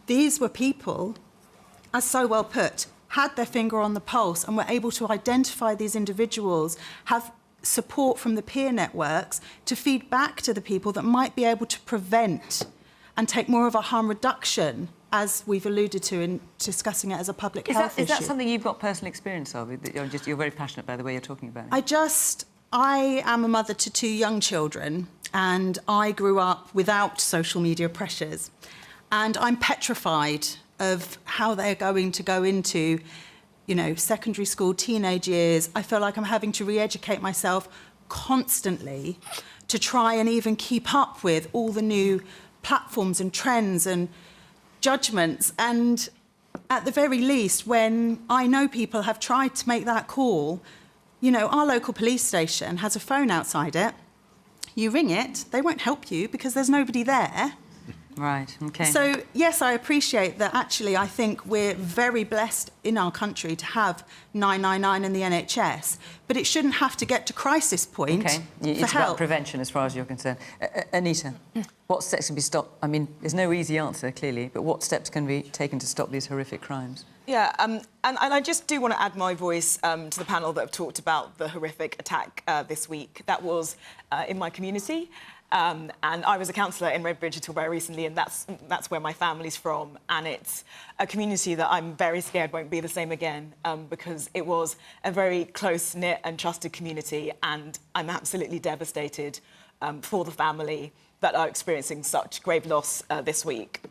Speaker 17: These were people, as so well put, had their finger on the pulse and were able to identify these individuals, have support from the peer networks to feed back to the people that might be able to prevent and take more of a harm reduction, as we've alluded to in discussing it as a public health issue.
Speaker 1: Is that something you've got personal experience of? That you're very passionate by the way you're talking about it?
Speaker 17: I am a mother to 2 young children, and I grew up without social media pressures. And I'm petrified of how they're going to go into, secondary school, teenage years. I feel like I'm having to re-educate myself constantly to try and even keep up with all the new platforms and trends and judgments. And at the very least, when I know people have tried to make that call, our local police station has a phone outside it. You ring it, they won't help you because there's nobody there.
Speaker 1: Right, OK.
Speaker 17: So, yes, I appreciate that. Actually, I think we're very blessed in our country to have 999 in the NHS, but it shouldn't have to get to crisis point
Speaker 1: OK, it's about prevention as far as you're concerned. Anita, what steps can be stopped? I mean, there's no easy answer, clearly, but what steps can be taken to stop these horrific crimes?
Speaker 10: Yeah, and I just do want to add my voice to the panel that have talked about the horrific attack this week. That was in my community. And I was a councillor in Redbridge until very recently, and that's where my family's from. And it's a community that I'm very scared won't be the same again, because it was a very close-knit and trusted community, and I'm absolutely devastated for the family that are experiencing such grave loss this week.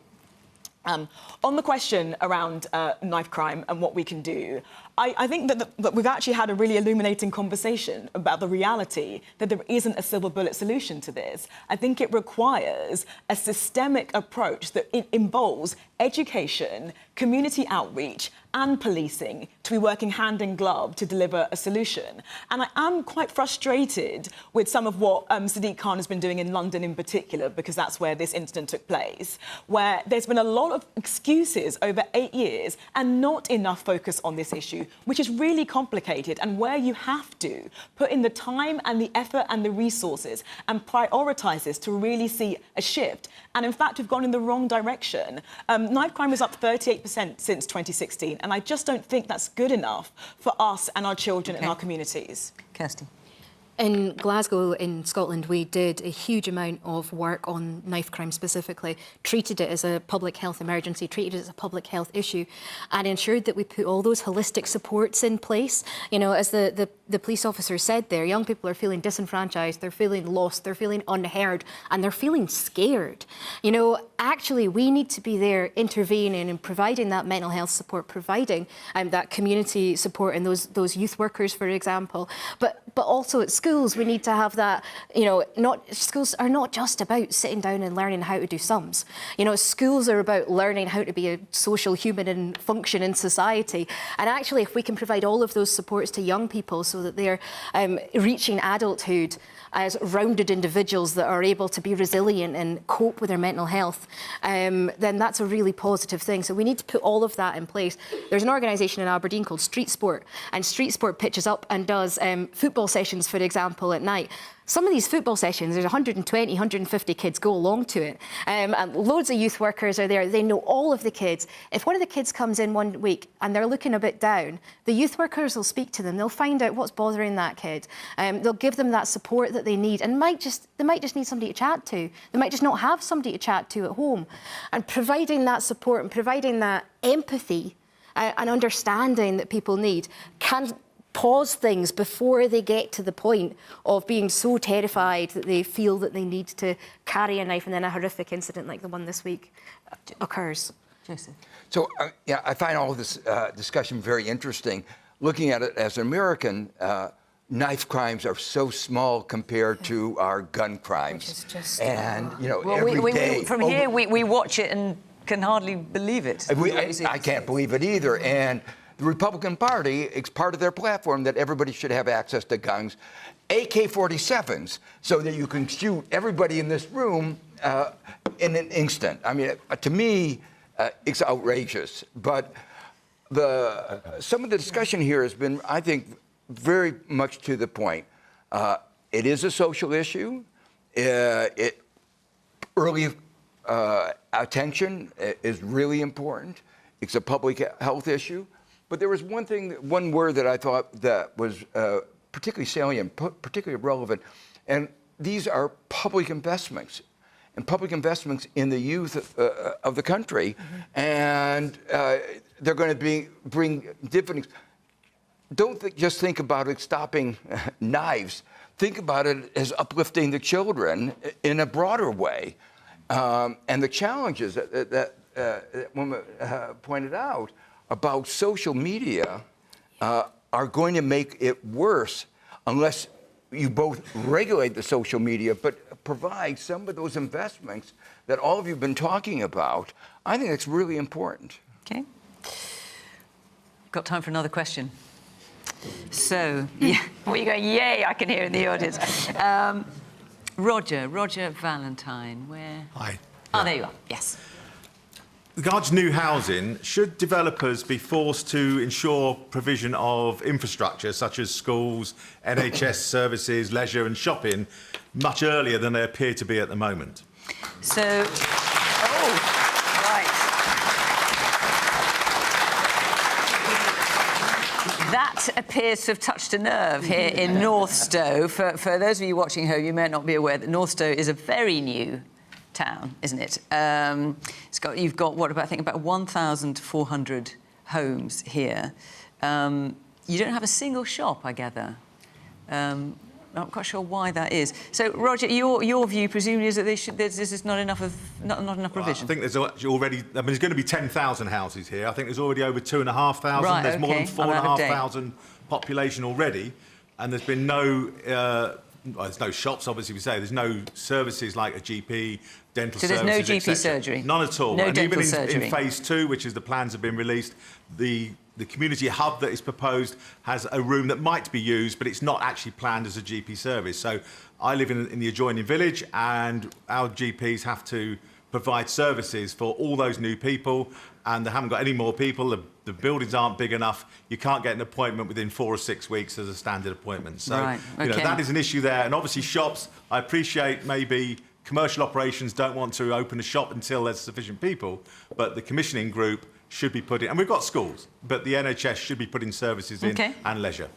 Speaker 10: On the question around knife crime and what we can do, I think that we've actually had a really illuminating conversation about the reality that there isn't a silver bullet solution to this. I think it requires a systemic approach that involves education, community outreach, and policing to be working hand in glove to deliver a solution. And I am quite frustrated with some of what Sadiq Khan has been doing in London in particular, because that's where this incident took place, where there's been a lot of excuses over 8 years and not enough focus on this issue, which is really complicated, and where you have to put in the time and the effort and the resources and prioritise this to really see a shift. And in fact, we've gone in the wrong direction. Knife crime is up 38% since 2016, and I just don't think that's good enough for us and our children and our communities.
Speaker 1: Kirsty.
Speaker 9: In Glasgow, in Scotland, we did a huge amount of work on knife crime specifically, treated it as a public health emergency, treated it as a public health issue, and ensured that we put all those holistic supports in place. As the police officer said there, young people are feeling disenfranchised, they're feeling lost, they're feeling unheard, and they're feeling scared. Actually, we need to be there intervening and providing that mental health support, providing that community support and those youth workers, for example. But also at schools, we need to have that, schools are not just about sitting down and learning how to do sums. Schools are about learning how to be a social human and function in society. And actually, if we can provide all of those supports to young people so that they're reaching adulthood as rounded individuals that are able to be resilient and cope with their mental health, then that's a really positive thing. So we need to put all of that in place. There's an organisation in Aberdeen called Street Sport, and Street Sport pitches up and does football sessions, for example, at night. Some of these football sessions, there's 120, 150 kids go along to it. And loads of youth workers are there. They know all of the kids. If one of the kids comes in one week and they're looking a bit down, the youth workers will speak to them. They'll find out what's bothering that kid. They'll give them that support that they need. And they might just need somebody to chat to. They might just not have somebody to chat to at home. And providing that support and providing that empathy and understanding that people need can pause things before they get to the point of being so terrified that they feel that they need to carry a knife and then a horrific incident like the one this week occurs.
Speaker 1: Joseph.
Speaker 3: So, I find all of this discussion very interesting. Looking at it as an American, knife crimes are so small compared to our gun crimes. And, every day...
Speaker 1: From here, we watch it and can hardly believe it.
Speaker 3: I can't believe it either. And The Republican Party, it's part of their platform that everybody should have access to guns, AK-47s, so that you can shoot everybody in this room in an instant. I mean, to me, it's outrageous. But some of the discussion here has been, I think, very much to the point. It is a social issue. Early attention is really important. It's a public health issue. But there was one word that I thought that was particularly salient, particularly relevant, and these are public investments, and public investments in the youth of the country, and they're going to bring different. Don't just think about it stopping knives. Think about it as uplifting the children in a broader way, and the challenges that woman pointed out about social media are going to make it worse unless you both regulate the social media but provide some of those investments that all of you have been talking about. I think that's really important.
Speaker 1: Okay. Got time for another question. So, yeah, what are you going, yay, I can hear in the audience. Roger Valentine, where?
Speaker 18: Hi.
Speaker 1: Oh, there you are, yes.
Speaker 18: Regards new housing, should developers be forced to ensure provision of infrastructure such as schools, NHS services, leisure and much earlier than they appear to be at the moment?
Speaker 1: So, right. That appears to have touched a nerve here in Northstowe. For those of you watching home, you may not be aware that Northstowe is a very new town, isn't it? You've got what I think about 1,400 homes here. You don't have a single shop, I gather. I'm not quite sure why that is. So, Roger, your view presumably is that this is not enough provision.
Speaker 18: I think there's already. I mean, there's going to be 10,000 houses here. I think there's already over 2,500.
Speaker 1: Right,
Speaker 18: there's more than
Speaker 1: okay.
Speaker 18: 4,500 population already, and there's been no. There's no shops, obviously, we say. There's no services like a GP, dental services,
Speaker 1: So there's no GP
Speaker 18: etc.
Speaker 1: surgery?
Speaker 18: None at all.
Speaker 1: No
Speaker 18: and
Speaker 1: dental
Speaker 18: even
Speaker 1: surgery?
Speaker 18: in phase 2, which is the plans have been released, the community hub that is proposed has a room that might be used, but it's not actually planned as a GP service. So I live in the adjoining village, and our GPs have to provide services for all those new people, and they haven't got any more people. The buildings aren't big enough. You can't get an appointment within 4 or 6 weeks as a standard appointment. So,
Speaker 1: right. Okay.
Speaker 18: you know, that is an issue there. And obviously shops, I appreciate maybe commercial operations don't want to open a shop until there's sufficient people, but the commissioning group should be putting, and we've got schools, but the NHS should be putting services in and leisure.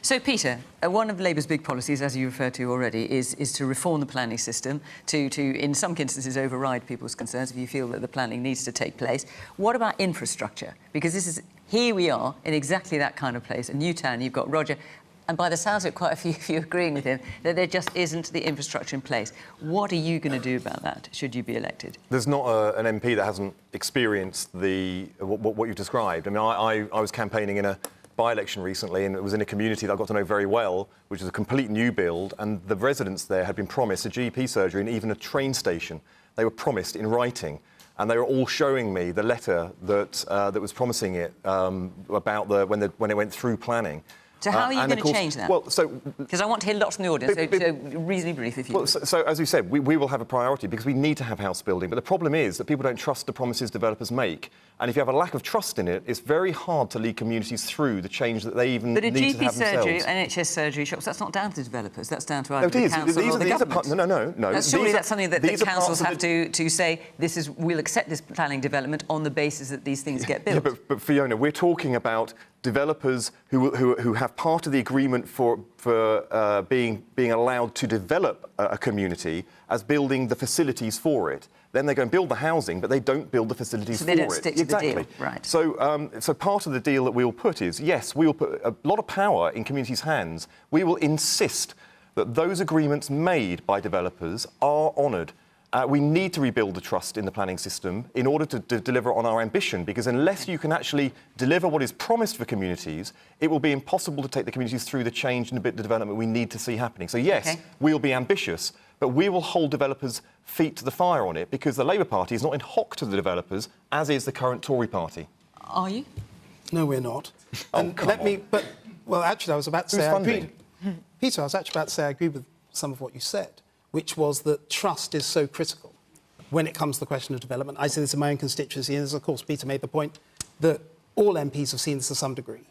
Speaker 1: So, Peter, one of Labour's big policies, as you referred to already, is to reform the planning system, to, in some instances, override people's concerns if you feel that the planning needs to take place. What about infrastructure? Because here we are in exactly that kind of place, a new town. You've got Roger, and by the sounds of it, quite a few of you agreeing with him, that there just isn't the infrastructure in place. What are you going to do about that, should you be elected?
Speaker 5: There's not an MP that hasn't experienced what you've described. I mean, I was campaigning in a by-election recently, and it was in a community that I got to know very well, which is a complete new build, and the residents there had been promised a GP surgery and even a train station. They were promised in writing, and they were all showing me the letter that was promising it about when it went through planning.
Speaker 1: So how are you going to change that?
Speaker 5: Well,
Speaker 1: because I want to hear lots from the audience, so reasonably brief, if you
Speaker 5: Well, so as we said, we will have a priority because we need to have house building. But the problem is that people don't trust the promises developers make. And if you have a lack of trust in it, it's very hard to lead communities through the change that they even need to have themselves.
Speaker 1: But a GP surgery, NHS surgery shops, that's not down to the developers, that's down to either the council or the government.
Speaker 5: No.
Speaker 1: Surely that's something that the councils have to say, we'll accept this planning development on the basis that these things get built.
Speaker 5: Yeah, but Fiona, we're talking about developers who have part of the agreement for being allowed to develop a community as building the facilities for it. Then they go and build the housing, but they don't build the facilities for it.
Speaker 1: So they don't stick to the deal, right.
Speaker 5: So part of the deal that we'll put is, yes, we will put a lot of power in communities' hands. We will insist that those agreements made by developers are honoured. We need to rebuild the trust in the planning system in order to deliver on our ambition, because unless you can actually deliver what is promised for communities, it will be impossible to take the communities through the change and the development we need to see happening. So yes, we'll be ambitious, but we will hold developers' feet to the fire on it, because the Labour Party is not in hock to the developers, as is the current Tory party.
Speaker 1: Are you?
Speaker 4: No, we're not. Well, actually, I was about to say I agree. Peter, I was actually about to say I agree with some of what you said, which was that trust is so critical when it comes to the question of development. I see this in my own constituency, and of course, Peter made the point that all MPs have seen this to some degree.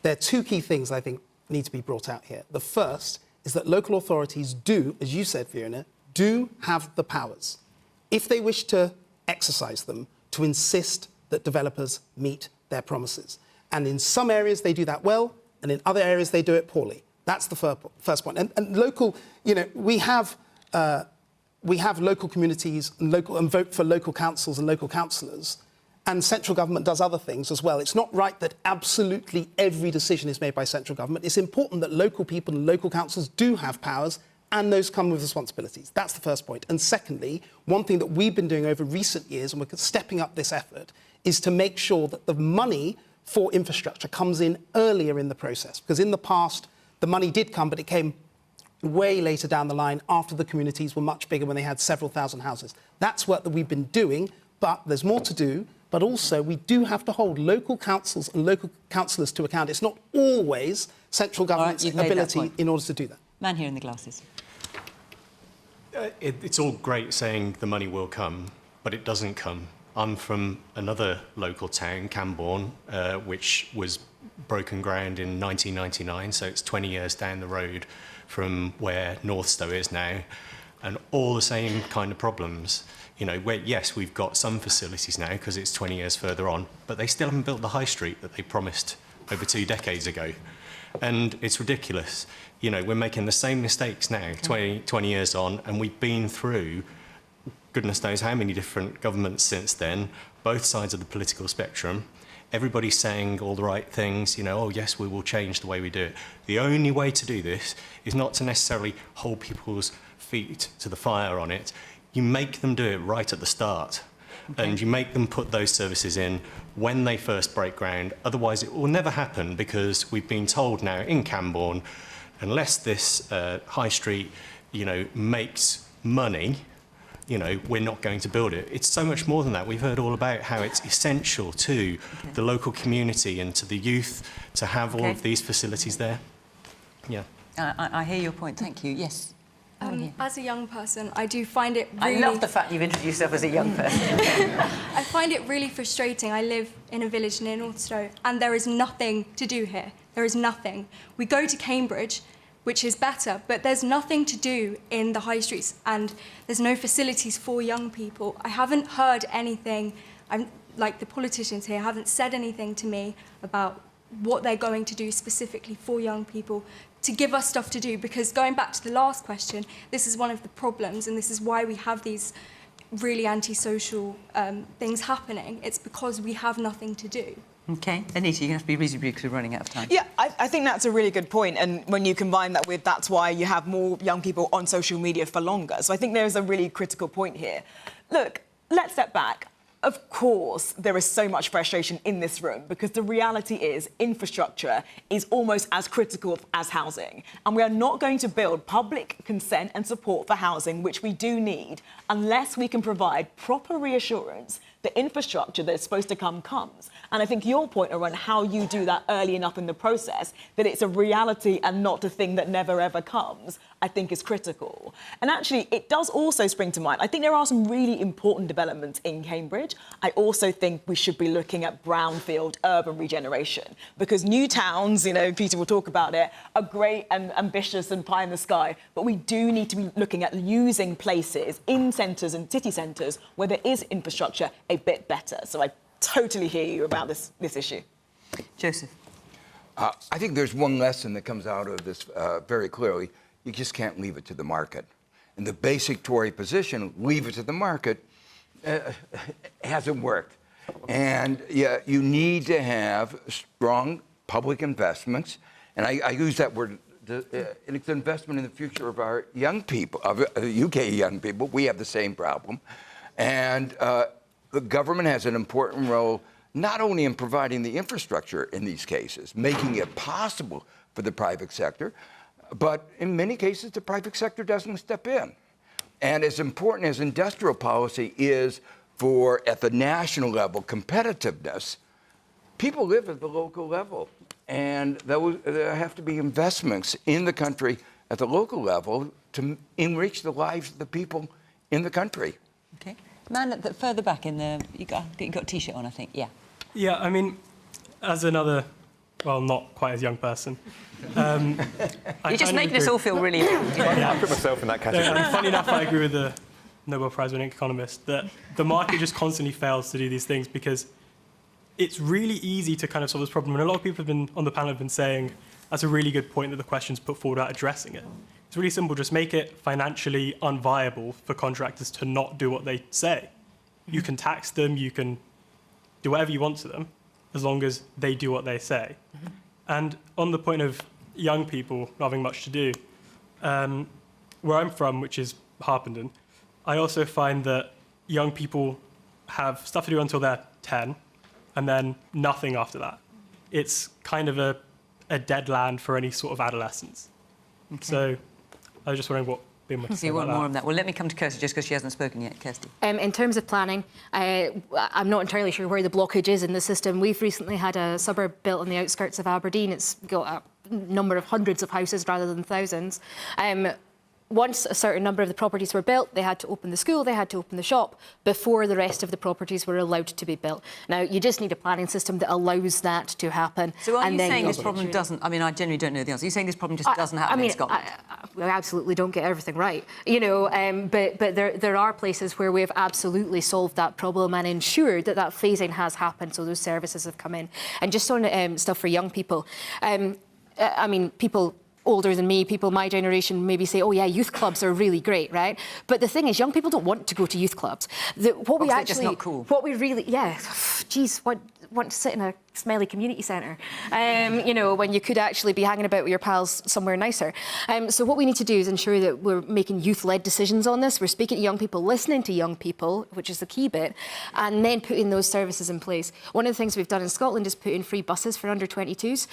Speaker 4: There are two key things I think need to be brought out here. The first is that local authorities do, as you said, Fiona, do have the powers, if they wish to exercise them, to insist that developers meet their promises. And in some areas, they do that well, and in other areas, they do it poorly. That's the first point. And local, we have local communities and vote for local councils and local councillors, and central government does other things as well. It's not right that absolutely every decision is made by central government. It's important that local people and local councils do have powers, and those come with responsibilities. That's the first point. And secondly, one thing that we've been doing over recent years, and we're stepping up this effort, is to make sure that the money for infrastructure comes in earlier in the process. Because in the past, the money did come, but it came way later down the line after the communities were much bigger, when they had several thousand houses. That's work that we've been doing, but there's more to do. But also, we do have to hold local councils and local councillors to account. It's not always central government's ability in order to do that.
Speaker 1: Man here in the glasses.
Speaker 19: It's all great saying the money will come, but it doesn't come. I'm from another local town, Cambourne, which was broken ground in 1999, so it's 20 years down the road from where Northstowe is now, and all the same kind of problems. Where, yes, we've got some facilities now because it's 20 years further on, but they still haven't built the high street that they promised over 2 decades ago. And it's ridiculous. We're making the same mistakes now, 20 years on, and we've been through goodness knows how many different governments since then, both sides of the political spectrum. Everybody's saying all the right things, oh yes, we will change the way we do it. The only way to do this is not to necessarily hold people's feet to the fire on it. You make them do it right at the start. And you make them put those services in when they first break ground. Otherwise, it will never happen, because we've been told now in Cambourne, unless this high street, makes money, we're not going to build it. It's so much more than that. We've heard all about how it's essential to the local community and to the youth to have all of these facilities there. Yeah.
Speaker 1: I hear your point. Thank you. Yes.
Speaker 20: As a young person, I do find it really...
Speaker 1: I love the fact you've introduced yourself as a young person.
Speaker 20: I find it really frustrating. I live in a village near Northstowe, and there is nothing to do here. There is nothing. We go to Cambridge, which is better, but there's nothing to do in the high streets, and there's no facilities for young people. I haven't heard anything, like the politicians here haven't said anything to me about what they're going to do specifically for young people, to give us stuff to do, because going back to the last question, this is one of the problems, and this is why we have these really antisocial things happening. It's because we have nothing to do.
Speaker 1: OK. Anita, you're going to have to be reasonably because we're running out of time.
Speaker 10: Yeah, I think that's a really good point. And when you combine that with that's why you have more young people on social media for longer. So I think there's a really critical point here. Look, let's step back. Of course, there is so much frustration in this room, because the reality is infrastructure is almost as critical as housing. And we are not going to build public consent and support for housing, which we do need, unless we can provide proper reassurance the infrastructure that's supposed to come comes. And I think your point around how you do that early enough in the process, that it's a reality and not a thing that never ever comes, I think is critical. And actually, it does also spring to mind, I think there are some really important developments in Cambridge. I also think we should be looking at brownfield urban regeneration, because new towns, Peter will talk about it, are great and ambitious and pie in the sky, but we do need to be looking at using places in centres and city centres where there is infrastructure a bit better. So I totally hear you about this issue.
Speaker 1: Joseph.
Speaker 3: I think there's one lesson that comes out of this very clearly. You just can't leave it to the market. And the basic Tory position, leave it to the market, hasn't worked. And yeah, you need to have strong public investments. And I use that word, it's an investment in the future of our young people, of UK young people. We have the same problem. And the government has an important role, not only in providing the infrastructure in these cases, making it possible for the private sector, but in many cases, the private sector doesn't step in. And as important as industrial policy is for, at the national level, competitiveness, people live at the local level. And there have to be investments in the country at the local level to enrich the lives of the people in the country.
Speaker 1: Okay. Man at the further back in the... You got a T-shirt on, I think. Yeah.
Speaker 21: Yeah, I mean, as another, well, not quite as young person...
Speaker 1: You're just making us all feel really...
Speaker 5: Yeah, I put myself in that category.
Speaker 21: No, funny enough, I agree with the Nobel Prize-winning economist that the market just constantly fails to do these things because it's really easy to kind of solve this problem. And a lot of people have been on the panel have been saying that's a really good point that the question's put forward about addressing it. It's really simple. Just make it financially unviable for contractors to not do what they say. You can tax them. You can do whatever you want to them as long as they do what they say. And on the point of young people not having much to do, where I'm from, which is Harpenden, I also find that young people have stuff to do until they're 10, and then nothing after that. It's kind of a dead land for any sort of adolescence. Okay. So I was just wondering what Bim would say
Speaker 1: You
Speaker 21: about
Speaker 1: want
Speaker 21: that.
Speaker 1: more on that? Well, let me come to Kirsty just because she hasn't spoken yet. Kirsty.
Speaker 9: In terms of planning, I'm not entirely sure where the blockage is in the system. We've recently had a suburb built on the outskirts of Aberdeen. It's got a number of hundreds of houses rather than thousands. Once a certain number of the properties were built, they had to open the school, they had to open the shop before the rest of the properties were allowed to be built. Now, you just need a planning system that allows that to happen.
Speaker 1: So are you saying this problem doesn't... I mean, I genuinely don't know the answer. You're saying this problem just doesn't happen in Scotland?
Speaker 9: We absolutely don't get everything right, you know, but there are places where we've absolutely solved that problem and ensured that that phasing has happened, so those services have come in. And just on stuff for young people, I mean, people older than me, people my generation maybe say, oh yeah, youth clubs are really great, right? But the thing is, young people don't want to go to youth clubs. What we actually,
Speaker 1: just not cool.
Speaker 9: What we really, yeah, geez, want to sit in a smelly community centre, you know, when you could actually be hanging about with your pals somewhere nicer. So what we need to do is ensure that we're making youth-led decisions on this. We're speaking to young people, listening to young people, which is the key bit, and then putting those services in place. One of the things we've done in Scotland is put in free buses for under 22s,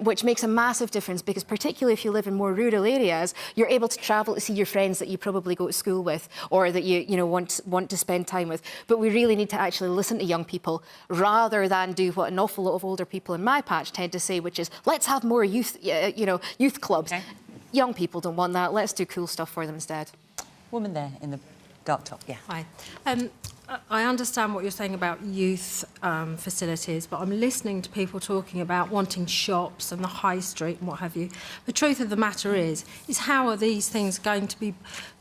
Speaker 9: which makes a massive difference because particularly if you live in more rural areas, you're able to travel to see your friends that you probably go to school with or that you know want to spend time with. But we really need to actually listen to young people rather than do what an awful lot of older people in my patch tend to say, which is let's have more youth clubs. Okay. Young people don't want that. Let's do cool stuff for them instead.
Speaker 1: Woman there in the dark top. Yeah.
Speaker 22: Hi. I understand what you're saying about youth facilities, but I'm listening to people talking about wanting shops and the high street and what have you. The truth of the matter is how are these things going to be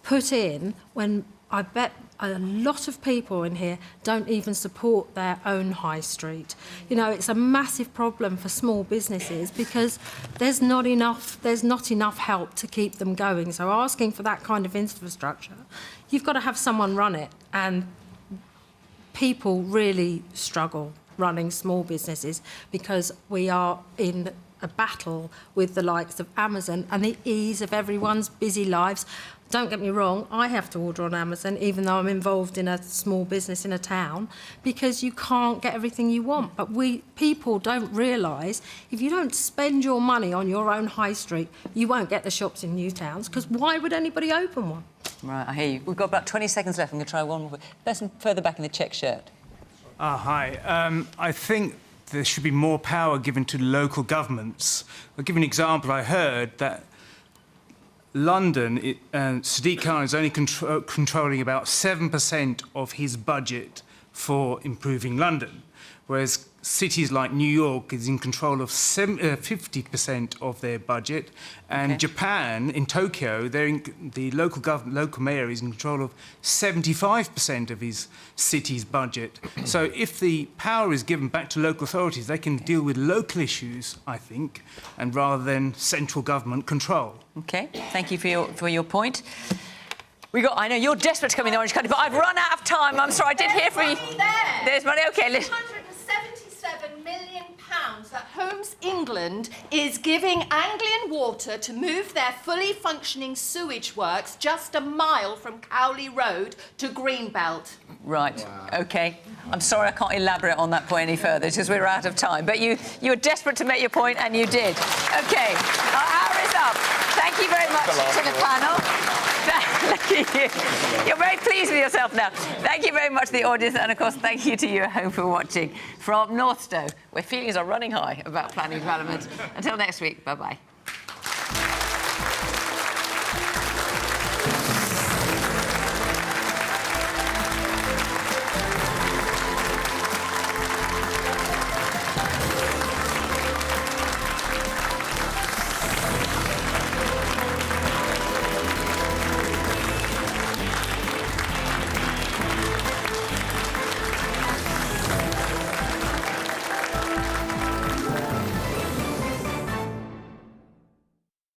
Speaker 22: put in when I bet a lot of people in here don't even support their own high street. You know, it's a massive problem for small businesses because there's not enough help to keep them going. So asking for that kind of infrastructure, you've got to have someone run it, and people really struggle running small businesses because we are in a battle with the likes of Amazon and the ease of everyone's busy lives. Don't get me wrong, I have to order on Amazon even though I'm involved in a small business in a town because you can't get everything you want. But people don't realise if you don't spend your money on your own high street, you won't get the shops in new towns because why would anybody open one?
Speaker 1: Right, I hear you. We've got about 20 seconds left. I'm going to try one more. Person further back in the check shirt.
Speaker 23: Hi. I think there should be more power given to local governments. I'll give you an example. I heard that London, Sadiq Khan is only controlling about 7% of his budget for improving London, whereas cities like New York is in control of 50% of their budget, and Japan, in Tokyo, the local mayor is in control of 75% of his city's budget. So if the power is given back to local authorities, they can deal with local issues, I think, and rather than central government control.
Speaker 1: Okay, thank you for your point. I know you're desperate to come in the orange country, but I've run out of time. I'm sorry, I did hear from you. There's money. Okay, listen.
Speaker 7: £177 million that Homes England is giving Anglian Water to move their fully functioning sewage works just a mile from Cowley Road to Greenbelt.
Speaker 1: Right. Wow. Okay. I'm sorry I can't elaborate on that point any further because we're out of time. But you were desperate to make your point and you did. Okay. Our hour is up. Thank you very much to the panel. You're very pleased with yourself now. Thank you very much to the audience, and of course, thank you to you at home for watching. From Northstowe, where feelings are running high about planning development. Until next week, bye-bye.